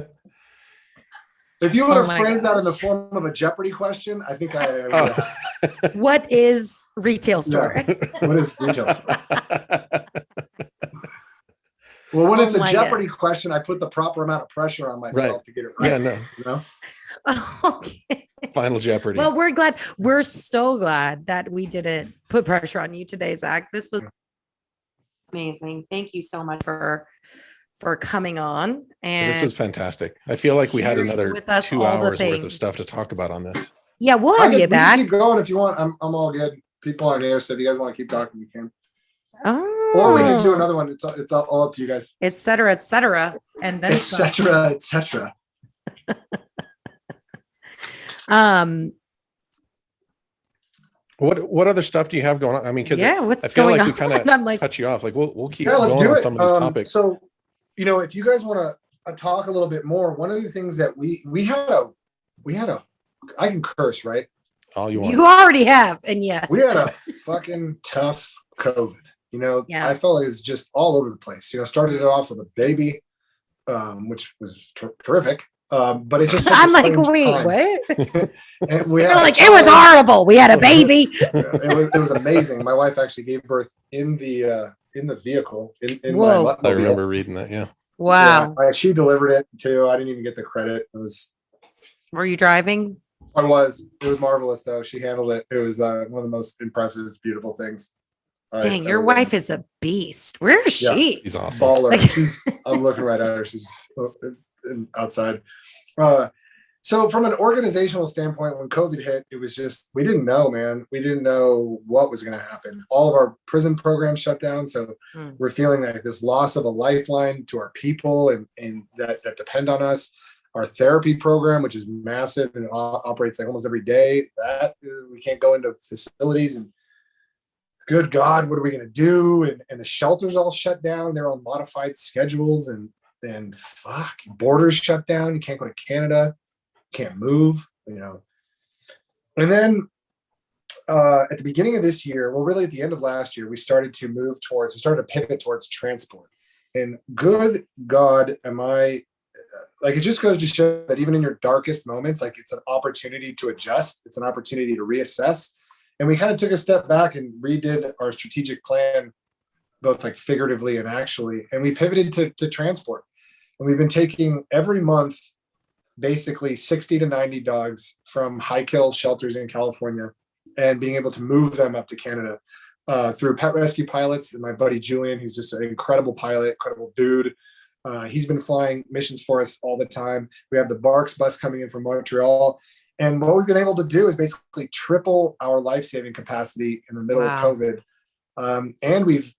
If you would have phrased that in the form of a Jeopardy question, I think I would have. What is retail store? Yeah. What is retail store? Well, when it's a Jeopardy question, I put the proper amount of pressure on myself to get it right. Yeah, no. You know? Okay. Final Jeopardy. Well, we're so glad that we didn't put pressure on you today, Zach. This was amazing. Thank you so much for coming on. And this was fantastic. I feel like we had another 2 hours worth of stuff to talk about on this. Yeah, we'll have you back. Keep going if you want. I'm all good. People aren't here, so if you guys want to keep talking, you can. Oh. Or we can do another one. It's all up to you guys. Et cetera, and then et cetera. What other stuff do you have going on? I mean, because Yeah, I what's feel going like we on? kind of I'm like, cut you off. Like we'll keep Yeah, let's going do on it. some of these topics. So, if you guys want to talk a little bit more, one of the things that we had a I can curse, right? All you want. you already have, and yes, We had a fucking tough COVID. Yeah. I felt it was just all over the place. Started it off with a baby, which was terrific. But it's just such I'm a like, strange wait, time. what? And we You're had a like, it was child. horrible. We had a baby. It was amazing. My wife actually gave birth in the vehicle in my Whoa. I Muttmobile. remember reading that. Yeah. Wow. Yeah, she delivered it too. I didn't even get the credit. Were you driving? It was marvelous though. She handled it. It was one of the most impressive, beautiful things. Dang, your wife is a beast. Where is she? She's awesome. Baller. I'm looking right at her. She's outside. So from an organizational standpoint, when COVID hit, it was just, we didn't know, man. We didn't know what was going to happen. All of our prison programs shut down. So we're feeling like this loss of a lifeline to our people and that depend on us. Our therapy program, which is massive and operates like almost every day, that we can't go into facilities, and good God, what are we going to do? And the shelters all shut down. They're on modified schedules, and fuck, borders shut down. You can't go to Canada, can't move, And then at the beginning of this year, well, really at the end of last year, we started to pivot towards transport. And good God, it just goes to show that even in your darkest moments, like, it's an opportunity to adjust. It's an opportunity to reassess. And we kind of took a step back and redid our strategic plan, both like figuratively and actually. And we pivoted to transport. And we've been taking every month, basically 60 to 90 dogs from high kill shelters in California and being able to move them up to Canada through pet rescue pilots. And my buddy Julian, who's just an incredible pilot, incredible dude. He's been flying missions for us all the time. We have the Barks bus coming in from Montreal. And what we've been able to do is basically triple our life-saving capacity in the middle of COVID. And we've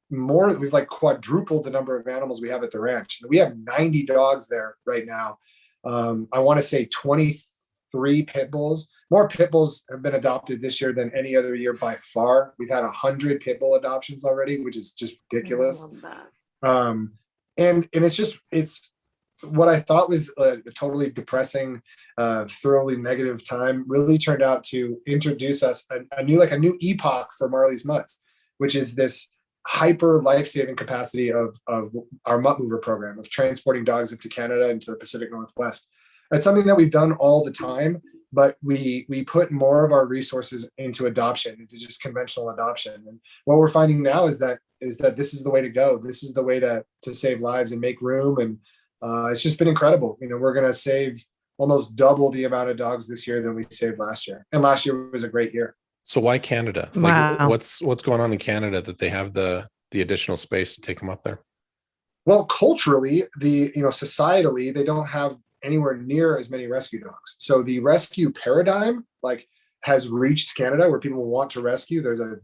like quadrupled the number of animals we have at the ranch. We have 90 dogs there right now. I want to say 23 pit bulls. More pit bulls have been adopted this year than any other year by far. We've had 100 pit bull adoptions already, which is just ridiculous. I love that. And it's what I thought was a totally depressing, thoroughly negative time really turned out to introduce us a new epoch for Marley's Mutts, which is this hyper life-saving capacity of our mutt mover program of transporting dogs up to Canada and to the Pacific Northwest. It's something that we've done all the time, but we put more of our resources into adoption, into just conventional adoption. And what we're finding now is that this is the way to go. This is the way to save lives and make room. And it's just been incredible. We're going to save almost double the amount of dogs this year than we saved last year. And last year was a great year. So why Canada? Wow. Like what's going on in Canada that they have the additional space to take them up there? Well, culturally, societally, they don't have anywhere near as many rescue dogs. So the rescue paradigm has reached Canada where people want to rescue. There's a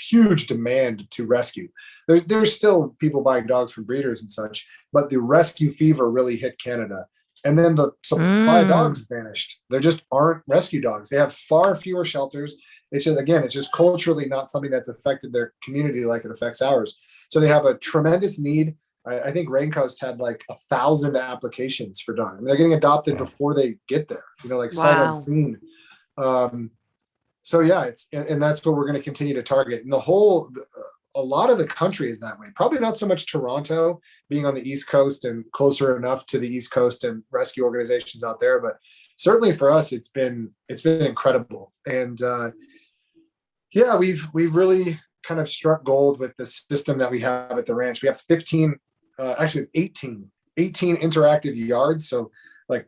huge demand to rescue. There's still people buying dogs from breeders and such, but the rescue fever really hit Canada. And then the supply of dogs vanished. There just aren't rescue dogs. They have far fewer shelters. It's just culturally not something that's affected their community like it affects ours. So they have a tremendous need. I think Raincoast had 1,000 applications for dogs. They're getting adopted before they get there, sight unseen. So yeah, and that's what we're going to continue to target. And a lot of the country is that way. Probably not so much Toronto being on the East Coast and closer enough to the East Coast and rescue organizations out there, but certainly for us, it's been incredible. And we've really kind of struck gold with the system that we have at the ranch. We have 18 interactive yards. So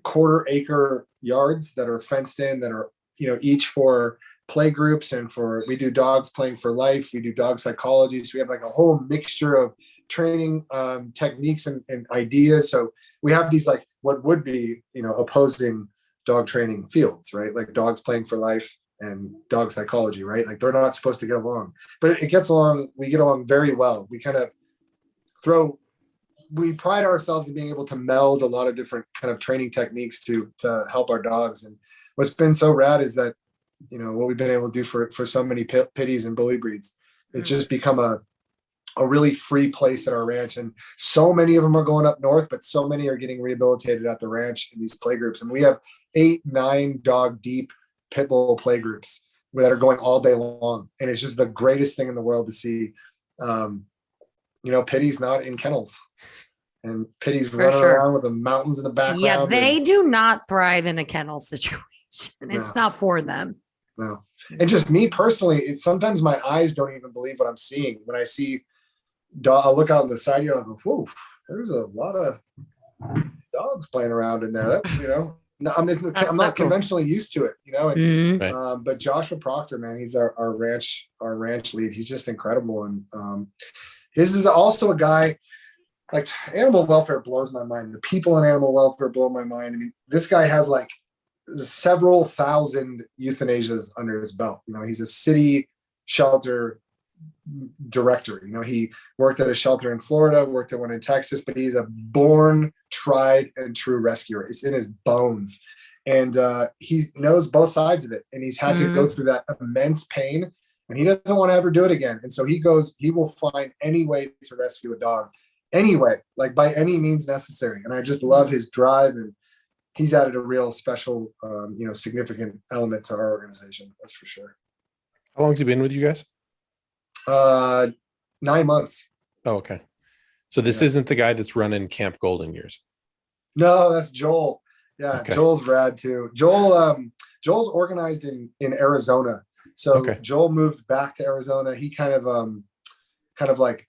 quarter acre yards that are fenced in, that are, each for play groups and we do dogs playing for life. We do dog psychology. So we have a whole mixture of training techniques and ideas. So we have these what would be, opposing dog training fields, right? Like dogs playing for life and dog psychology, right? They're not supposed to get along, but we get along very well. We pride ourselves in being able to meld a lot of different kind of training techniques to help our dogs. And what's been so rad is that what we've been able to do for so many pitties and bully breeds. It's just become a really free place at our ranch, and so many of them are going up north, but so many are getting rehabilitated at the ranch in these play groups. And we have 8-9 dog deep pit bull play groups that are going all day long, and it's just the greatest thing in the world to see. Pitties not in kennels, and pitties running around with the mountains in the background. Yeah, they do not thrive in a kennel situation. It's not for them. No. And just me personally, sometimes my eyes don't even believe what I'm seeing when I see I'll look out on the side here and I'll go, whoa, there's a lot of dogs playing around in there. I'm not conventionally used to it, and, but Joshua Proctor, man, he's our ranch lead. He's just incredible. And this is also a guy, like, animal welfare blows my mind. The people in animal welfare blow my mind. I mean, this guy has like several thousand euthanasias under his belt. He's a city shelter director. He worked at a shelter in Florida, worked at one in Texas, but he's a born, tried and true rescuer. It's in his bones, and he knows both sides of it, and he's had to go through that immense pain, and he doesn't want to ever do it again. And so he will find any way to rescue a dog, anyway, like by any means necessary. And I just love his drive, and he's added a real special significant element to our organization, that's for sure. How long has he been with you guys? 9 months. Oh, okay. So this isn't the guy that's running Camp Golden Years. No, that's Joel. Yeah, okay. Joel's rad too. Joel's organized in Arizona. So Joel moved back to Arizona. He kind of like,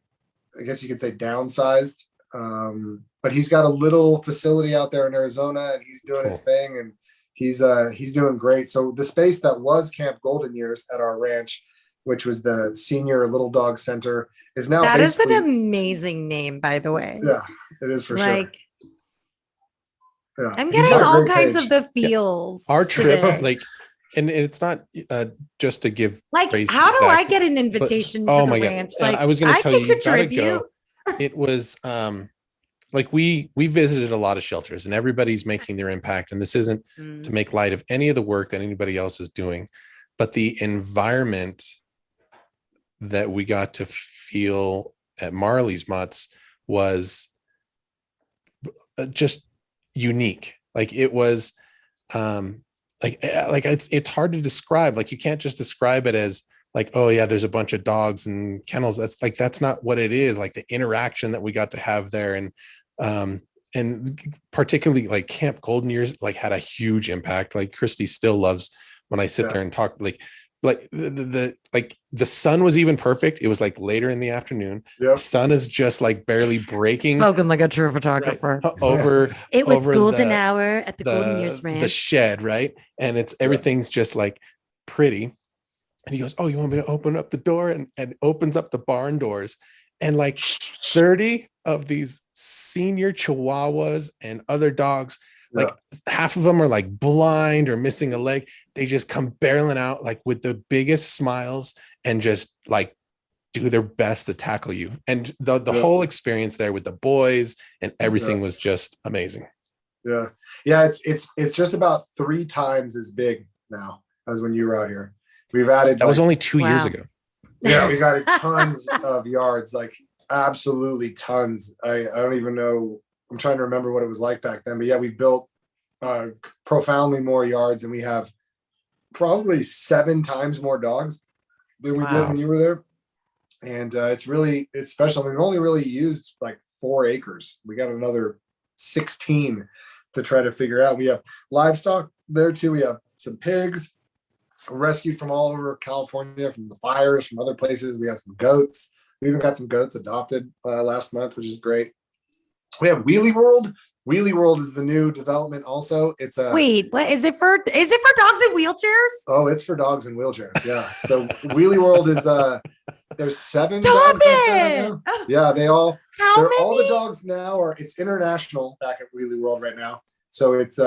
I guess you could say, downsized. But he's got a little facility out there in Arizona, and he's doing his thing, and he's doing great. So the space that was Camp Golden Years at our ranch, which was the senior little dog center, is now. That is an amazing name, by the way. Yeah, it is for sure. Yeah. I'm getting all kinds of the feels. Our trip, today. And it's not just to give. How do I get an invitation to the ranch? God. I was going to tell you gotta go. It was we visited a lot of shelters, and everybody's making their impact. And this isn't to make light of any of the work that anybody else is doing, but the environment that we got to feel at Marley's Mutts was just unique. It was it's hard to describe. You can't just describe it as oh yeah, there's a bunch of dogs and kennels. That's not what it is. The interaction that we got to have there, and particularly Camp Golden Years had a huge impact. Christy still loves when I sit there and talk. The sun was even perfect. It was later in the afternoon. The sun is just barely breaking. Spoken like a true photographer. Over it was over golden hour at the Golden Years Ranch. The shed, right? And everything's just pretty. And he goes, "Oh, you want me to open up the door?" And opens up the barn doors, and 30 of these senior Chihuahuas and other dogs. Half of them are blind or missing a leg. They just come barreling out with the biggest smiles and just do their best to tackle you. And the whole experience there with the boys and everything was just amazing. Yeah. Yeah. It's just about 3 times as big now as when you were out here. We've added. That was only 2 years ago. Yeah. We've added tons of yards, absolutely tons. I don't even know. I'm trying to remember what it was like back then, but yeah, we've built profoundly more yards, and we have probably 7 times more dogs than we did when you were there. And it's special. We've only really used 4 acres. We got another 16 to try to figure out. We have livestock there too. We have some pigs rescued from all over California, from the fires, from other places. We have some goats. We even got some goats adopted last month, which is great. We have Wheelie World. Wheelie World is the new development. Also, it's a wait. What is it for? Is it for dogs in wheelchairs? Oh, it's for dogs in wheelchairs. Yeah. So Wheelie World is there's 7. Stop dogs it! Right now. Yeah, they all. How many? All the dogs now are. It's international back at Wheelie World right now. So it's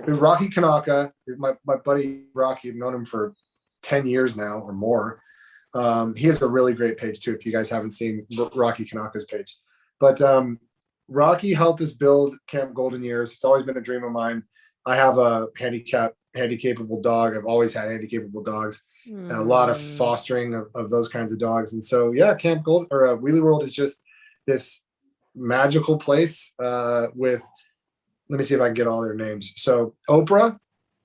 Rocky Kanaka. My buddy Rocky. I've known him for 10 years now or more. He has a really great page too. If you guys haven't seen Rocky Kanaka's page, but Rocky helped us build Camp Golden Years. It's always been a dream of mine. I have a handicapable dog. I've always had handicapable dogs. A lot of fostering of those kinds of dogs. And so, yeah, Camp Gold or Wheelie World is just this magical place with, let me see if I can get all their names. So Oprah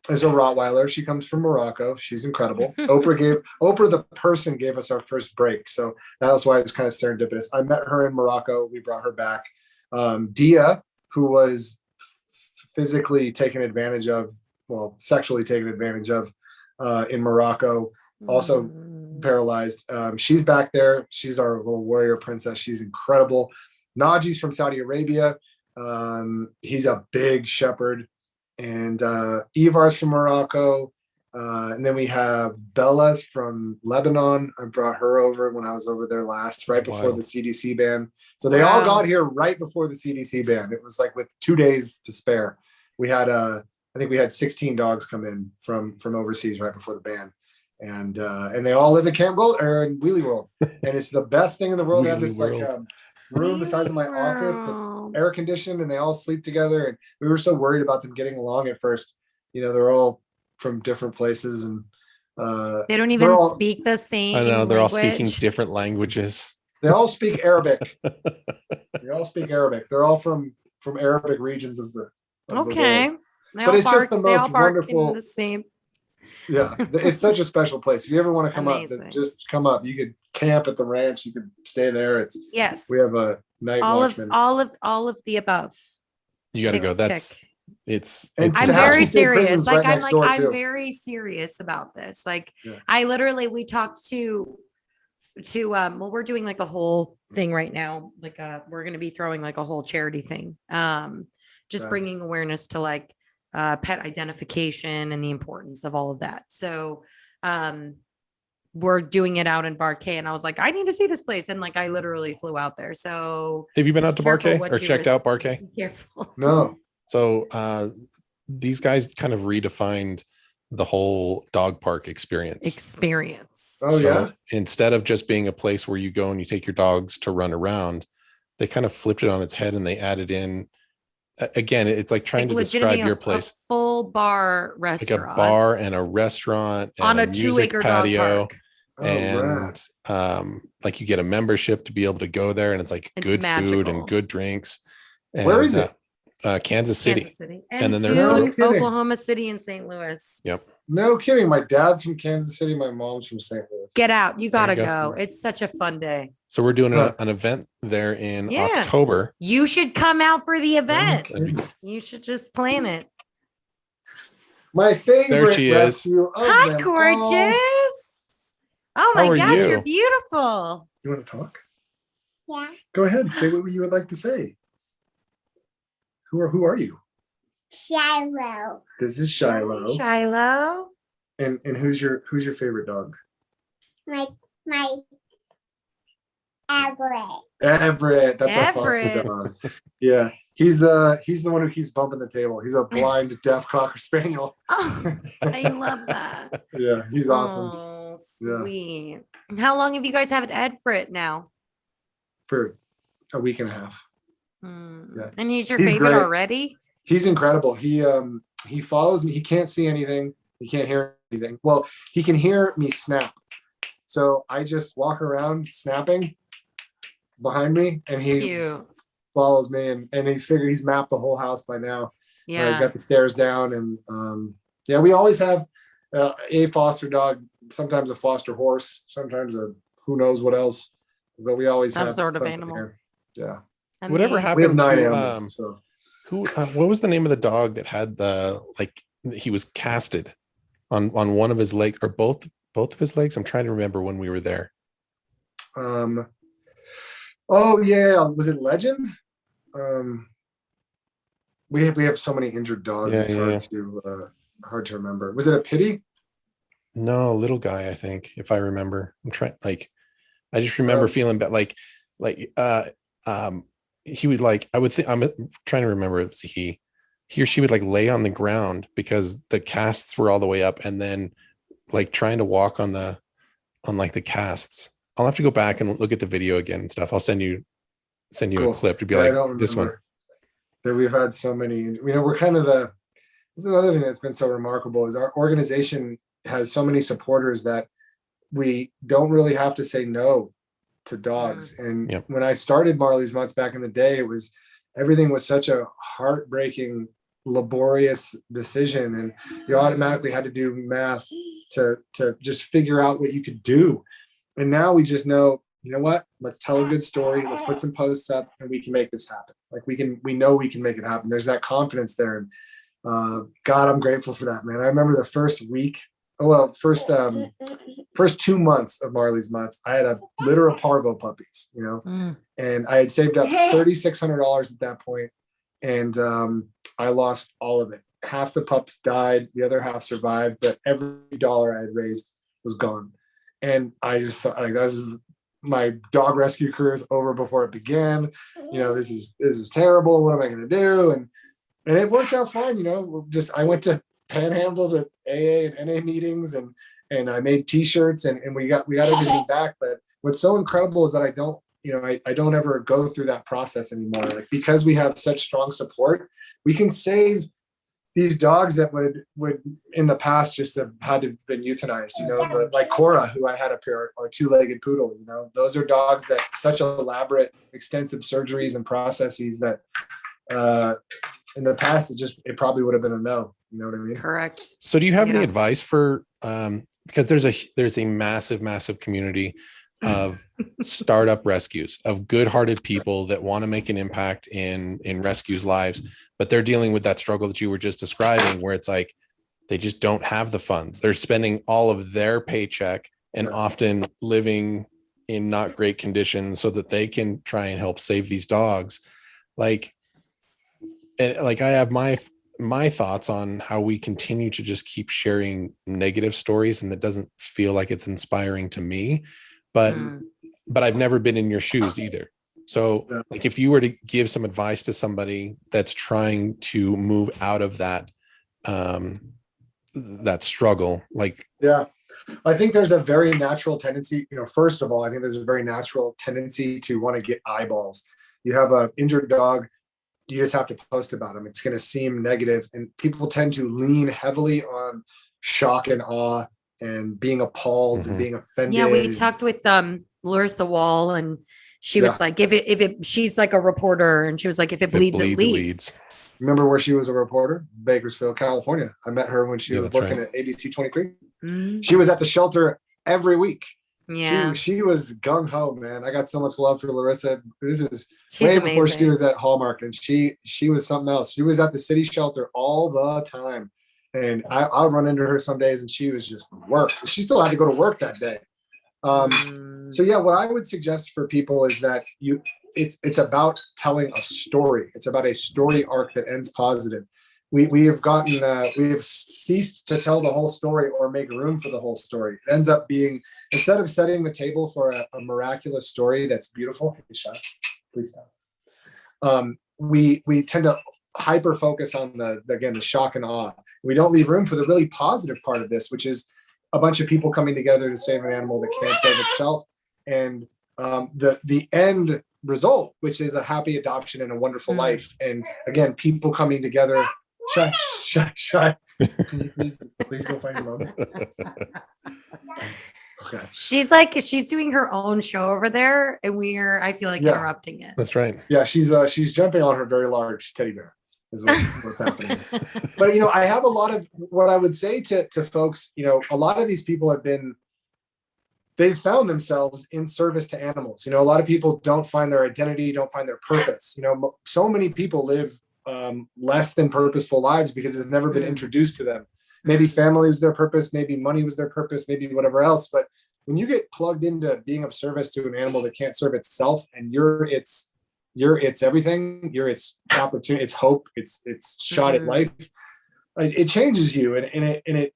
is a Rottweiler. She comes from Morocco. She's incredible. Oprah, the person, gave us our first break. So that was why it's kind of serendipitous. I met her in Morocco. We brought her back. Dia, who was physically taken advantage of, well, sexually taken advantage of in Morocco, also paralyzed. She's back there. She's our little warrior princess. She's incredible. Naji's from Saudi Arabia. He's a big shepherd. And Ivar's from Morocco. And then we have Bella's from Lebanon. I brought her over when I was over there last, right before the CDC ban. So they all got here right before the CDC ban. It was like with 2 days to spare. We had I think we had 16 dogs come in from overseas right before the ban. And they all live in Camp Gold or in Wheelie World. And it's the best thing in the world. They have this like room the size of my office that's air conditioned, and they all sleep together. And we were so worried about them getting along at first. You know, they're all from different places, and they don't even speak the same. I know they're all speaking language. different languages. They all speak Arabic. They all speak Arabic. They're all from Arabic regions of the okay. world. But it's just the most wonderful. The same. Yeah, it's such a special place. If you ever want to come Amazing. up, just come up. You could camp at the ranch. You could stay there. It's we have a night watchman. All of the above. You got to go. That's it's. And I'm very serious. Like right I'm very serious about this. Like I literally, we talked to well, we're doing like a whole thing right now. Like we're going to be throwing like a whole charity thing. Just bringing awareness to like pet identification and the importance of all of that. So we're doing it out in Barquet, and I was like, I need to see this place. And like, I literally flew out there. So have you been out to Barquet or checked out Barquet? Careful. No. So these guys kind of redefined the whole dog park experience. Oh, yeah. Instead of just being a place where you go and you take your dogs to run around, they kind of flipped it on its head and they added in, again, it's like trying to describe your place. A full bar restaurant. Like a bar and a restaurant and on a music 2-acre patio. dog park. And like you get a membership to be able to go there, and it's like good food and good drinks. And, where is it? Kansas City. And then there's Oklahoma City and St. Louis. Yep. No kidding. My dad's from Kansas City. My mom's from St. Louis. Get out. You got to go. It's such a fun day. So we're doing an event there in October. You should come out for the event. You should just plan it. My favorite there she rescue. Hi, gorgeous. Oh my gosh, you're beautiful. You want to talk? Yeah. Go ahead. Say what you would like to say. Who are you? Shiloh. This is Shiloh. Shiloh. And who's your favorite dog? My Everett. Everett. That's our foster dog. Yeah. He's the one who keeps bumping the table. He's a blind, deaf Cocker Spaniel. Oh, I love that. Yeah, he's awesome. Oh, sweet. Yeah. How long have you guys had Everett now? For a week and a half. Yeah. And he's your favorite already? He's incredible. He follows me. He can't see anything. He can't hear anything. Well, he can hear me snap. So I just walk around snapping behind me, and he follows me, and he's mapped the whole house by now. Yeah. He's got the stairs down, and we always have a foster dog, sometimes a foster horse, sometimes a who knows what else, but we always have some sort of animal. Here. Yeah. Amazing. Whatever happened we have 9 to animals, so. What was the name of the dog that had he was casted on one of his legs or both of his legs? I'm trying to remember when we were there. Oh yeah, was it Legend? We have so many injured dogs. It's hard to remember. Was it a Pity? No, little guy, I think, if I remember. I'm trying, I just remember feeling bad, he would I would think, I'm trying to remember if he or she would lay on the ground because the casts were all the way up, and then trying to walk on the casts. I'll have to go back and look at the video again and stuff. I'll send you a clip to be this one. That we've had so many, we're kind of This is another thing that's been so remarkable is our organization has so many supporters that we don't really have to say no to dogs. And Yep. when I started Marley's Mutts back in the day, everything was such a heartbreaking, laborious decision. And you automatically had to do math to just figure out what you could do. And now we just know, you know what, let's tell a good story. Let's put some posts up and we can make this happen. Like we know we can make it happen. There's that confidence there. And God, I'm grateful for that, man. I remember the first 2 months of Marley's Mutts, I had a litter of parvo puppies, and I had saved up $3,600 at that point, and I lost all of it. Half the pups died, the other half survived, but every dollar I had raised was gone. And I just thought, like, that was my dog rescue career is over before it began. This is terrible. What am I going to do? And it worked out fine. I went to Panhandle to AA and NA meetings, and I made T-shirts, and we got everything back. But what's so incredible is that I don't ever go through that process anymore. Like, because we have such strong support, we can save these dogs that would in the past just have had to have been euthanized. Like Cora, who I had up here, our 2-legged poodle. Those are dogs that such elaborate, extensive surgeries and processes that in the past it probably would have been a no. You know what I mean? Correct. So do you have any advice for, because there's a massive community of startup rescues, of good-hearted people that want to make an impact in rescues' lives, but they're dealing with that struggle that you were just describing, where it's like, they just don't have the funds. They're spending all of their paycheck and often living in not great conditions so that they can try and help save these dogs. I have my thoughts on how we continue to just keep sharing negative stories, and that doesn't feel like it's inspiring to me, but I've never been in your shoes either. So like, if you were to give some advice to somebody that's trying to move out of that struggle, I think there's a very natural tendency, first of all, I think there's a very natural tendency to want to get eyeballs. You have an injured dog, you just have to post about them. It's going to seem negative, and people tend to lean heavily on shock and awe and being appalled and being offended. Yeah, we talked with Larissa Wall, and she was like, she's like a reporter, and she was like, if it bleeds, it leads. Remember where she was a reporter? Bakersfield, California. I met her when she was working at ABC 23. Mm-hmm. She was at the shelter every week. Yeah, she was gung ho, man. I got so much love for Larissa. She's way amazing. Before she was at Hallmark, and she was something else. She was at the city shelter all the time, and I'll run into her some days, and she was just work. She still had to go to work that day. So yeah, what I would suggest for people is that it's about telling a story. It's about a story arc that ends positive. We have ceased to tell the whole story or make room for the whole story. It ends up being, instead of setting the table for a miraculous story that's beautiful, please stop. We tend to hyper focus on the shock and awe. We don't leave room for the really positive part of this, which is a bunch of people coming together to save an animal that can't save itself, and the end result, which is a happy adoption and a wonderful life. And again, people coming together. Shy. Can you please go find your mom? Okay. She's doing her own show over there, and I feel like interrupting it. That's right. Yeah, she's jumping on her very large teddy bear is what's happening. But I have a lot of what I would say to folks. A lot of these people they've found themselves in service to animals. A lot of people don't find their identity, don't find their purpose. So many people live less than purposeful lives because it's never been introduced to them. Maybe family was their purpose, maybe money was their purpose, maybe whatever else. But when you get plugged into being of service to an animal that can't serve itself, and you're its everything, you're its opportunity, its hope, its shot at life, it changes you, and it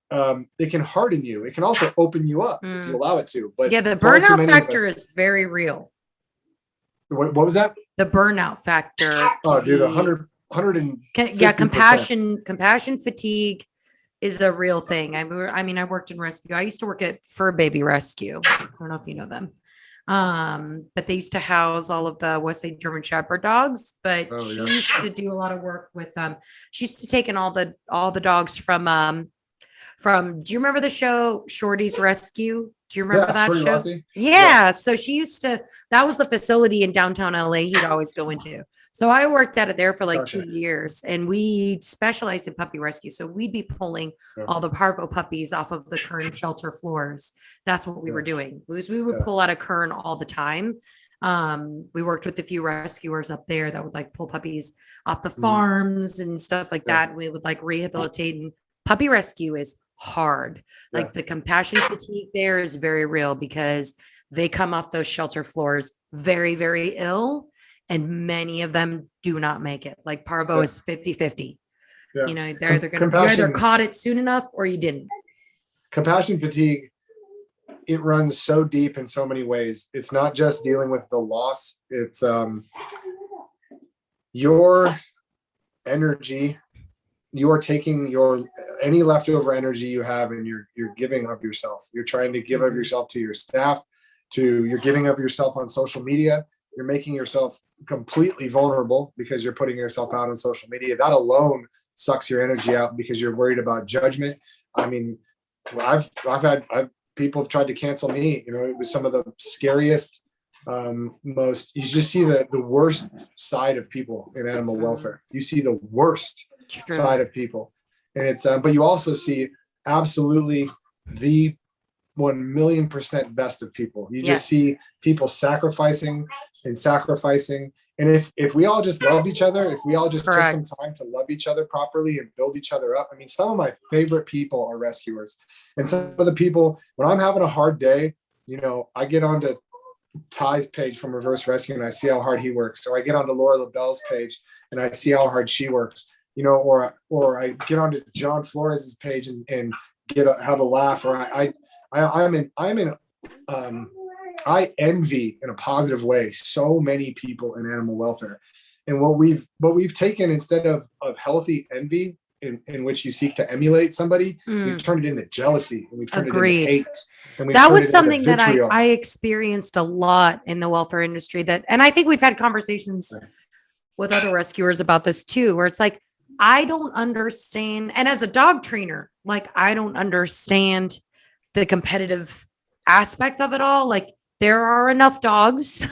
can harden you. It can also open you up if you allow it to. But yeah, the burnout factor is very real. What was that? The burnout factor. Oh, dude, 100 and compassion fatigue is a real thing. I worked in rescue. I used to work at Fur Baby Rescue. I don't know if you know them. But they used to house all of the Westlake German Shepherd dogs. But Oh, she yeah. used to do a lot of work with she used to take in all the dogs from do you remember the show Shorty's Rescue? Do you remember Yeah, that Shorty show? Rossi. Yeah. So she used to, that was the facility in downtown LA he'd always go into. So I worked at it there for like Okay. 2 years, and we specialized in puppy rescue. So we'd be pulling Yeah. all the parvo puppies off of the Kern shelter floors. That's what we were Yeah. doing, was we would Yeah. pull out of Kern all the time. We worked with a few rescuers up there that would like pull puppies off the farms and stuff like Yeah. that. We would like rehabilitate, and puppy rescue is hard. Like Yeah. the compassion fatigue there is very real, because they come off those shelter floors very, very ill, and many of them do not make it. Like parvo Yeah. is 50-50. Yeah. You know, they're gonna, you either Compassion- caught it soon enough or you didn't. Compassion fatigue, it runs so deep in so many ways. It's not just dealing with the loss. It's your energy. You are taking your any leftover energy you have, and you're giving of yourself. You're trying to give of yourself to your staff, you're giving of yourself on social media. You're making yourself completely vulnerable because you're putting yourself out on social media. That alone sucks your energy out because you're worried about judgment. I mean, I've had people have tried to cancel me. You know, it was some of the scariest, most, you just see the worst side of people in animal welfare. You see the worst True. side of people, and it's but you also see absolutely the 1,000,000% best of people. You just see people sacrificing, and if we all just loved each other, if we all just took some time to love each other properly and build each other up. I mean, some of my favorite people are rescuers, and some of the people, when I'm having a hard day, you know, I get onto Ty's page from Reverse Rescue and I see how hard he works. So I get onto Laura LaBelle's page and I see how hard she works. You know, or I get onto John Flores's page and have a laugh. Or I envy in a positive way so many people in animal welfare. And what we've taken, instead of healthy envy in which you seek to emulate somebody, we've turned it into jealousy, and we've turned it into hate. And that was something that I experienced a lot in the welfare industry, and I think we've had conversations with other rescuers about this too, where it's like, I don't understand. And as a dog trainer, like, I don't understand the competitive aspect of it all. Like, there are enough dogs.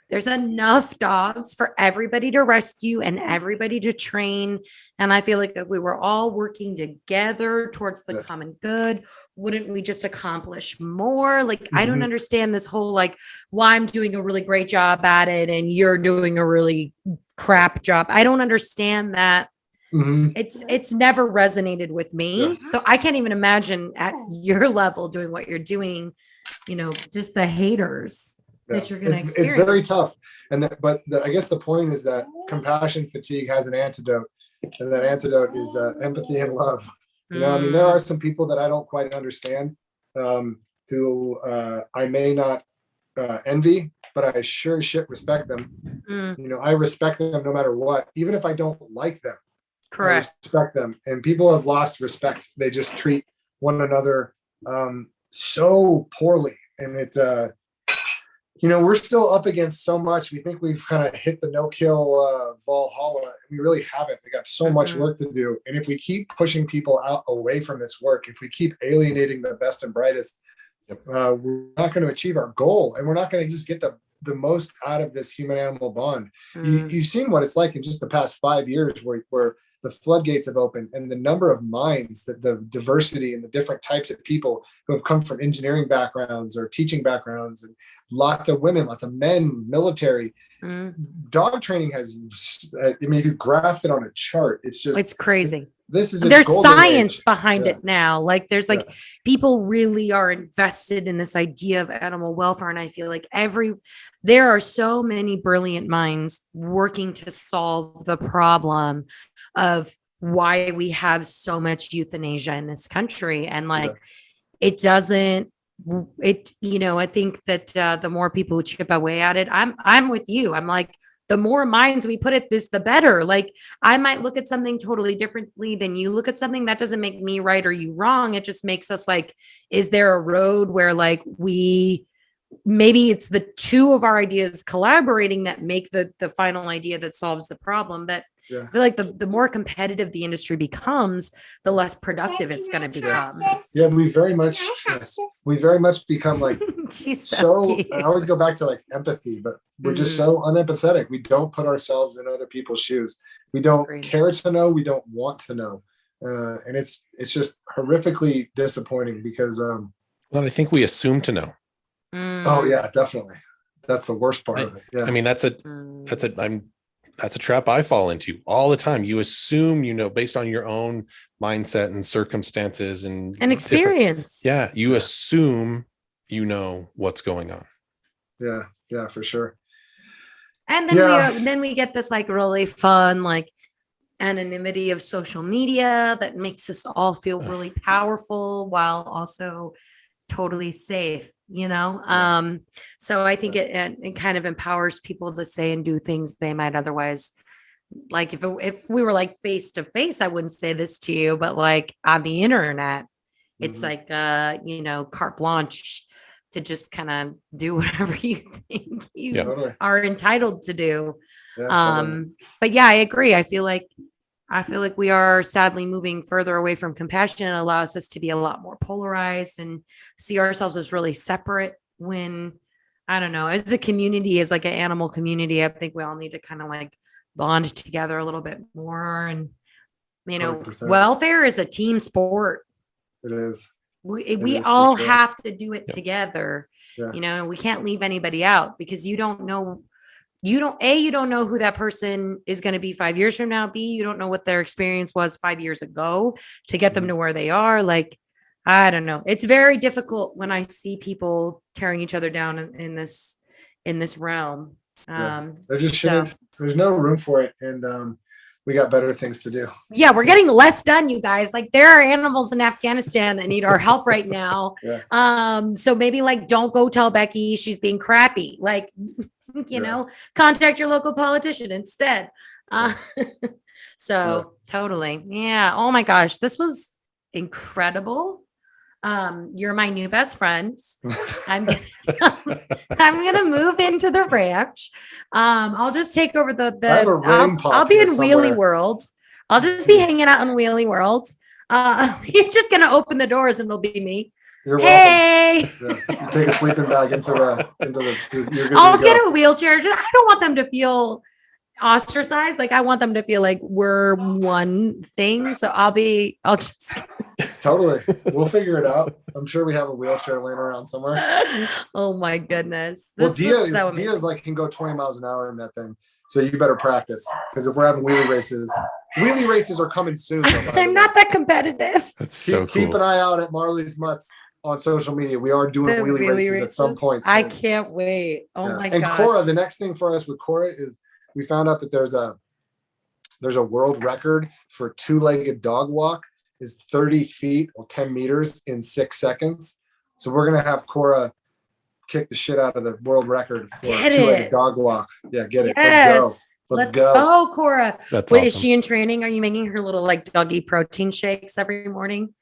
There's enough dogs for everybody to rescue and everybody to train. And I feel like if we were all working together towards the common good, wouldn't we just accomplish more? Like, I don't understand this whole, like, well, I'm doing a really great job at it and you're doing a really crap job. I don't understand that. It's never resonated with me. So I can't even imagine at your level doing what you're doing, you know, just the haters that you're going to experience. It's very tough. I guess the point is that compassion fatigue has an antidote, and that antidote is empathy and love. You know, I mean, there are some people that I don't quite understand, who I may not envy, but I sure as shit respect them. You know, I respect them no matter what, even if I don't like them. Correct. I respect them. And people have lost respect. They just treat one another so poorly. And it, you know, we're still up against so much. We think we've kind of hit the no-kill Valhalla. We really haven't. We got so much work to do. And if we keep pushing people out away from this work, if we keep alienating the best and brightest, we're not going to achieve our goal. And we're not going to just get the most out of this human-animal bond. You've seen what it's like in just the past 5 years, where the floodgates have opened, and the number of minds, the diversity and the different types of people who have come from engineering backgrounds or teaching backgrounds, and lots of women, lots of men, military. Dog training has, I mean, if you graphed it on a chart, it's crazy. There's science behind it now. Like, there's like people really are invested in this idea of animal welfare. And I feel like there are so many brilliant minds working to solve the problem of why we have so much euthanasia in this country. And like, you know, I think that the more people who chip away at it, I'm with you. I'm like, the more minds we put at this, the better. Like, I might look at something totally differently than you look at something. That doesn't make me right or you wrong. It just makes us like, is there a road where like we maybe it's the two of our ideas collaborating that make the final idea that solves the problem. But I feel like the more competitive the industry becomes, the less productive it's going to become. Yeah, we very much become like She's so I always go back to like empathy, but we're just so unempathetic. We don't put ourselves in other people's shoes. We don't care to know. We don't want to know. And it's just horrifically disappointing because well, I think we assume to know. Oh yeah, definitely. That's the worst part of it. Yeah. I mean, that's a trap I fall into all the time. You assume, based on your own mindset and circumstances and experience. Yeah. You assume, what's going on. Yeah, for sure. And then we get this like really fun, like anonymity of social media that makes us all feel really powerful while also totally safe, so I think it kind of empowers people to say and do things they might otherwise, like if we were like face to face, I wouldn't say this to you, but like on the internet, it's like carte blanche to just kind of do whatever you think you are entitled to do. But yeah, I agree. I feel like we are sadly moving further away from compassion. It allows us to be a lot more polarized and see ourselves as really separate when, I don't know, as a community, as like an animal community, I think we all need to kind of like bond together a little bit more. And, 100%. Welfare is a team sport. It is. We all have to do it together. We can't leave anybody out because you don't know who that person is going to be 5 years from now. B, you don't know what their experience was 5 years ago to get them to where they are. Like, I don't know. It's very difficult when I see people tearing each other down in this realm. There's no room for it. And, we got better things to do. Yeah, we're getting less done, you guys. Like there are animals in Afghanistan that need our help right now. So maybe like don't go tell Becky she's being crappy. Like, contact your local politician instead. Totally. Yeah. Oh my gosh, this was incredible. You're my new best friend. I'm gonna move into the ranch. I'll just take over I'll be in Wheelie World. I'll just be hanging out in Wheelie World. You're just gonna open the doors and it'll be me. You're welcome. You take a sleeping bag into the. I'll get a wheelchair. I don't want them to feel ostracized. Like I want them to feel like we're one thing. So I'll just. Totally. We'll figure it out. I'm sure we have a wheelchair laying around somewhere. Oh my goodness. Dia's like can go 20 miles an hour in that thing. So you better practice because if we're having wheelie races are coming soon. I'm not that competitive. That's so cool. Keep an eye out at Marley's Mutts on social media. We are doing wheelie races at some point. I can't wait. Oh my gosh. And Cora, the next thing for us with Cora is we found out that there's a world record for two-legged dog walk is 30 feet or 10 meters in 6 seconds. So we're going to have Cora kick the shit out of the world record for a two-legged dog walk. Yeah, get it. Yes. Let's go, Cora. That's Wait, awesome. Is she in training? Are you making her little like doggy protein shakes every morning?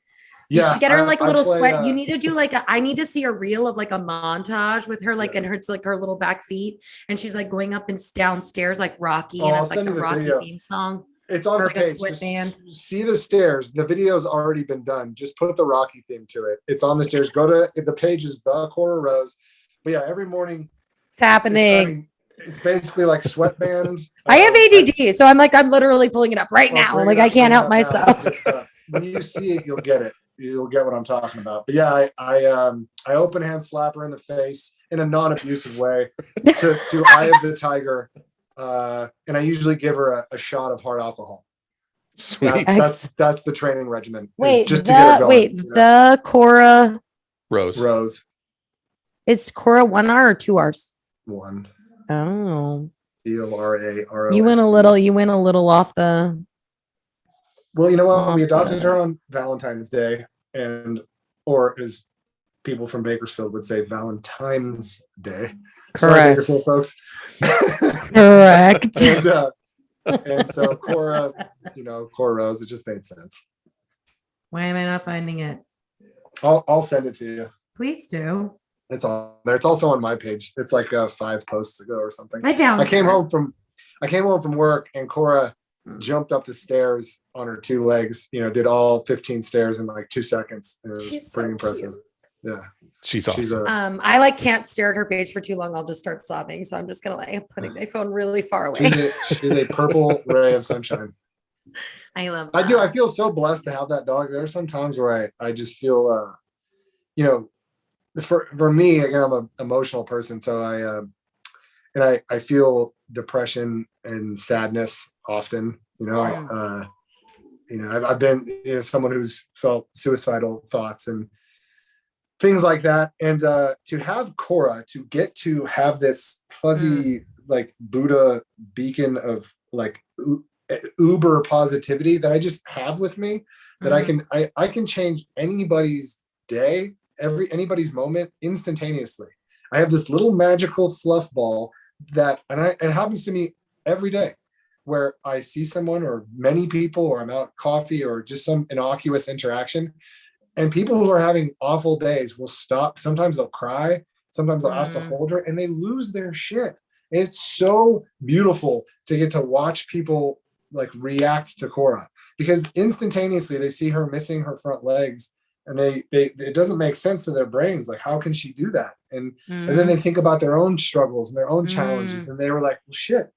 Yeah, you should get her like a little sweat. You need to do like I need to see a reel of like a montage with her, like, and her, it's like her little back feet. And she's like going up and downstairs like Rocky. And it's like the Rocky theme song. It's on the page. See the stairs. The video's already been done. Just put the Rocky theme to it. It's on the stairs. Go to the page is the Cora Rose. But yeah, every morning it's happening. It's basically like sweatband. I have ADD, so I'm literally pulling it up right now. Like I can't help myself. When you see it, you'll get it. You'll get what I'm talking about. But yeah, I open hand slap her in the face in a non-abusive way to Eye of the Tiger. And I usually give her a shot of hard alcohol. Sweet. That's the training regimen. Wait, just to get her going, the Cora Rose. Is Cora 1 R or 2 R's? 1. Oh. CORAROS. You went a little off the. Well, you know what? We adopted her on Valentine's Day, or as people from Bakersfield would say, Valentine's Day. Correct. Sorry, Bakersfield folks. Correct. and so Cora Rose, it just made sense. Why am I not finding it? I'll send it to you. Please do. It's on there. It's also on my page. It's like 5 posts ago or something. I found I came her. home from work, and Cora jumped up the stairs on her 2 legs, did all 15 stairs in like 2 seconds. It was She's pretty so impressive. cute. Yeah. She's awesome. I like can't stare at her page for too long. I'll just start sobbing. So I'm just gonna like putting my phone really far away. She's a purple ray of sunshine. I love that. I do. I feel so blessed to have that dog. There are some times where I just feel, for me, again, I'm an emotional person. So I feel depression and sadness often, I've been someone who's felt suicidal thoughts and things like that. And to have Cora, to get to have this fuzzy, like Buddha beacon of like uber positivity that I just have with me, that I can change anybody's day, anybody's moment instantaneously. I have this little magical fluff ball it happens to me every day, where I see someone or many people, or I'm out coffee or just some innocuous interaction, and people who are having awful days will stop. Sometimes they'll cry. Sometimes they'll ask to hold her, and they lose their shit. And it's so beautiful to get to watch people like react to Cora, because instantaneously they see her missing her front legs, and it doesn't make sense to their brains. Like, how can she do that? And then they think about their own struggles and their own challenges. And they were like, well, shit,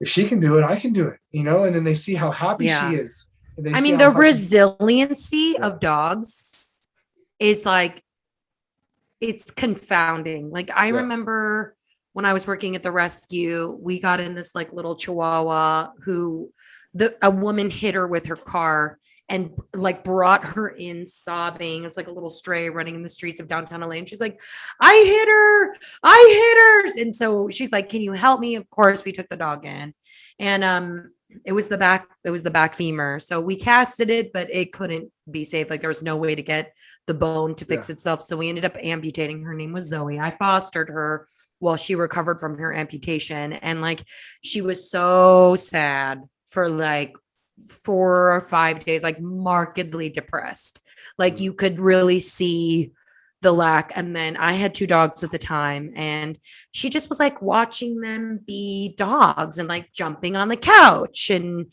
if she can do it, I can do it, and then they see how happy she is. I mean, the resiliency of dogs is like, it's confounding. Like, I remember when I was working at the rescue, we got in this like little Chihuahua who a woman hit her with her car and like brought her in sobbing. It was like a little stray running in the streets of downtown LA. And she's like, I hit her. And so she's like, can you help me? Of course, we took the dog in, and it was the back femur. So we casted it, but it couldn't be saved. Like, there was no way to get the bone to fix itself. So we ended up amputating. Her name was Zoe. I fostered her while she recovered from her amputation. And like, she was so sad for like 4 or 5 days, like markedly depressed. Like, you could really see the lack. And then I had 2 dogs at the time, and she just was like watching them be dogs and like jumping on the couch and,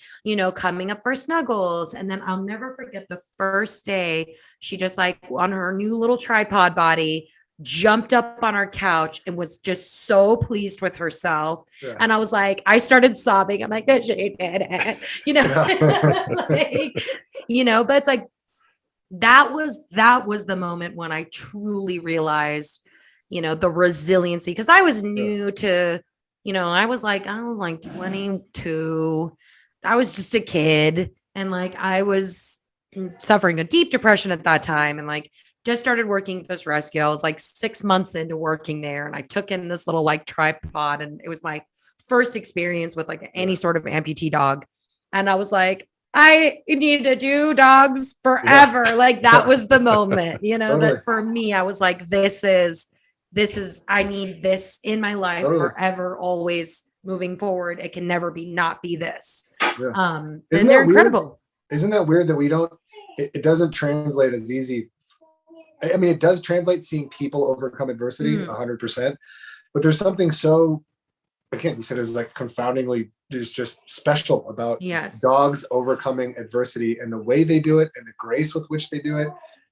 coming up for snuggles. And then I'll never forget the first day she just like on her new little tripod body jumped up on our couch and was just so pleased with herself. Yeah. And I was like, I started sobbing. I'm like, she did it, but it's like, that was the moment when I truly realized, the resiliency. Cause I was new to, I was like 22. I was just a kid. And like, I was suffering a deep depression at that time. And like, just started working at this rescue. I was like 6 months into working there, and I took in this little like tripod, and it was my first experience with like any sort of amputee dog. And I was like, I need to do dogs forever. Yeah. Like, that was the moment, totally. That for me, I was like, this is, I need this in my life forever, always moving forward. It can never not be this. Yeah. And they're incredible. Isn't that weird that it doesn't translate as easy? I mean, it does translate, seeing people overcome adversity 100%, but there's something so, again, you said it was like confoundingly just special about dogs overcoming adversity, and the way they do it, and the grace with which they do it,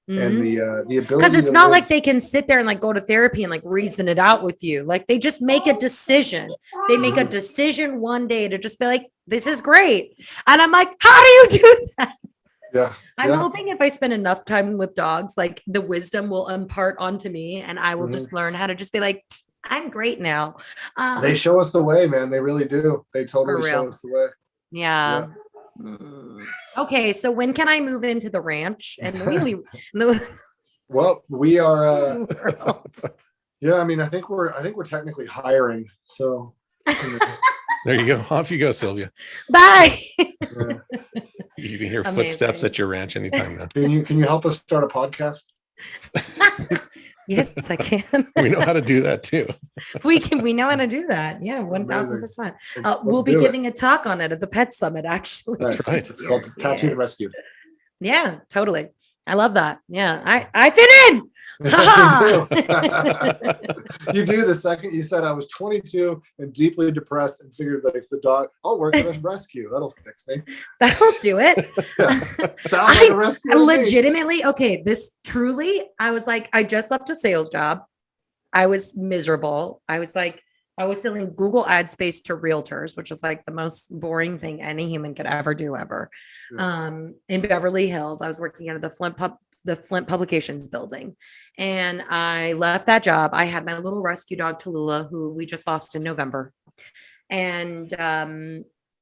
and the ability. Because it's not like they can sit there and like go to therapy and like reason it out with you. Like, they just make a decision. They make a decision one day to just be like, this is great. And I'm like, how do you do that? Yeah. I'm hoping if I spend enough time with dogs, like the wisdom will impart onto me, and I will just learn how to just be like, I'm great now. They show us the way, man. They really do. They totally show us the way. Yeah. Okay. So when can I move into the ranch and really? Well, we are. I mean, I think we're technically hiring. So. There you go. Off you go, Sylvia. Bye. You can hear footsteps at your ranch anytime now. Can you help us start a podcast? Yes, I can. We know how to do that too. We know how to do that. Yeah, 1000%. We'll be giving a talk on it at the Pet Summit, actually. That's right. It's called Tattooed Rescue. Yeah, totally. I love that. Yeah, I fit in. You do. The second you said I was 22 and deeply depressed and figured like the dog, I'll work at a rescue. That'll fix me. That'll do it. Sounds like a rescue. to me. Legitimately, okay, this truly, I was like, I just left a sales job. I was miserable. I was selling Google ad space to realtors, which is like the most boring thing any human could ever do ever. In Beverly Hills, I was working out of the Flint Publications building. And I left that job. I had my little rescue dog, Tallulah, who we just lost in November. And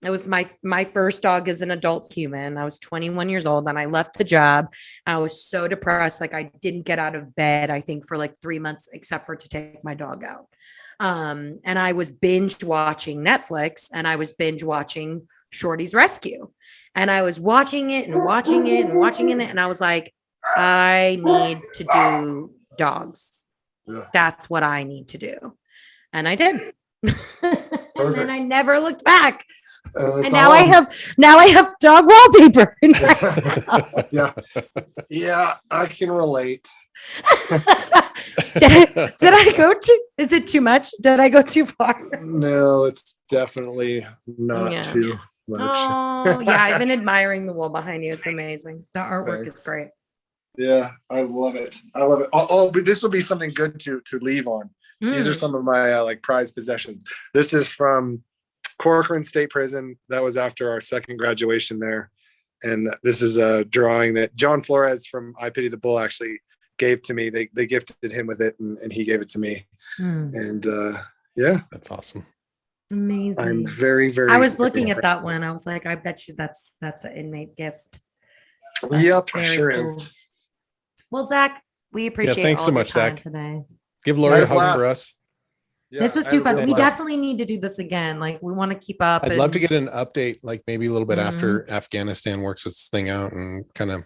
it was my first dog as an adult human. I was 21 years old and I left the job. I was so depressed. Like I didn't get out of bed, I think, for like 3 months, except for to take my dog out. And I was binge watching Netflix and I was binge watching Shorty's Rescue. And I was watching it and watching it and watching it. And I was like, I need to do dogs. Yeah. That's what I need to do. And I did. And then I never looked back. And now I have dog wallpaper in my house. Yeah, I can relate. Did I go too? Is it too much? Did I go too far? No, it's definitely not too much. Oh, yeah. I've been admiring the wall behind you. It's amazing. The artwork is great. Yeah, I love it. I love it. Oh, but this will be something good to leave on. These are some of my like prized possessions. This is from Corcoran State Prison. That was after our second graduation there. And this is a drawing that John Flores from I Pity the Bull actually gave to me. They gifted him with it and he gave it to me. And yeah. That's awesome. Amazing. I'm very, very. I was looking at that one. I was like, I bet you that's an inmate gift. That's yep, very sure cool. is. Well, Zach, we appreciate thanks all so your much, time Zach. today. Give Lori a hug for us. Yeah, this was I too had a fun. great We blast. definitely need to do this again. Like we want to keep up. I'd love to get an update, like maybe a little bit after Afghanistan works its thing out and kind of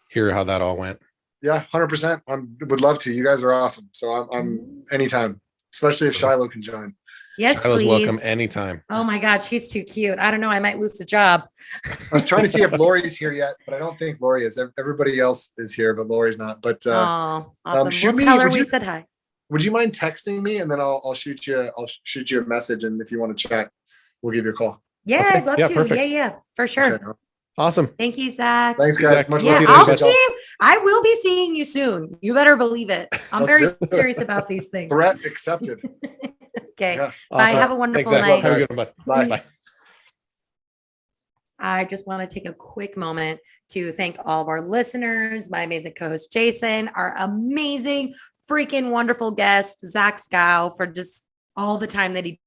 hear how that all went. Yeah, 100%. I would love to. You guys are awesome. So I'm anytime, especially if Shiloh can join. Yes, Shiloh's please. welcome anytime. Oh my God, she's too cute. I don't know. I might lose the job. I was trying to see if Lori's here yet, but I don't think Lori is. Everybody else is here, but Lori's not. But Oh, awesome. shoot We'll tell her would we you- said hi. would you mind texting me and then I'll shoot you a message, and if you want to chat, we'll give you a call. Yeah, Okay. I'd love Yeah, to. perfect. Yeah, for sure. Okay. Awesome. Thank you, Zach. Thanks, guys. Zach, Much we'll love. see you I'll later. see you. I will be seeing you soon. You better believe it. I'm Let's very do it. serious about these things. Threat accepted. Okay. Yeah. Bye. Awesome. Have a wonderful Thanks, Zach. night. Have a good one. Bye. Bye. I just want to take a quick moment to thank all of our listeners, my amazing co-host Jason, our amazing, freaking wonderful guest, Zach Skow, for just all the time that he.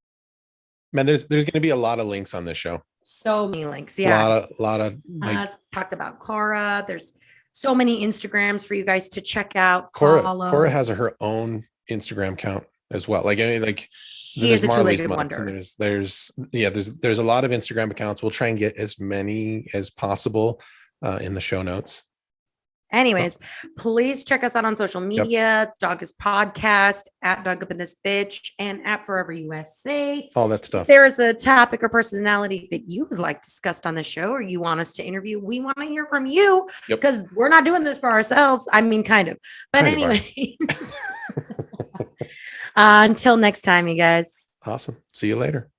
Man, there's going to be a lot of links on this show. So many links. Yeah. A lot of like It's talked about Cora. There's so many Instagrams for you guys to check out. Cora. Follow. Cora has her own Instagram account as well. Like, I mean, like She is a truly Marley's good Mutts, wonder. and there's a lot of Instagram accounts. We'll try and get as many as possible in the show notes. Anyways, please check us out on social media, Dogish Podcast, at Dog Up in This Bitch, and at Forever USA. All that If stuff. there is a topic or personality that you would like discussed on the show or you want us to interview, we want to hear from you Yep. because we're not doing this for ourselves. I mean, kind of. But Kind of are. anyway, until next time, you guys. Awesome. See you later.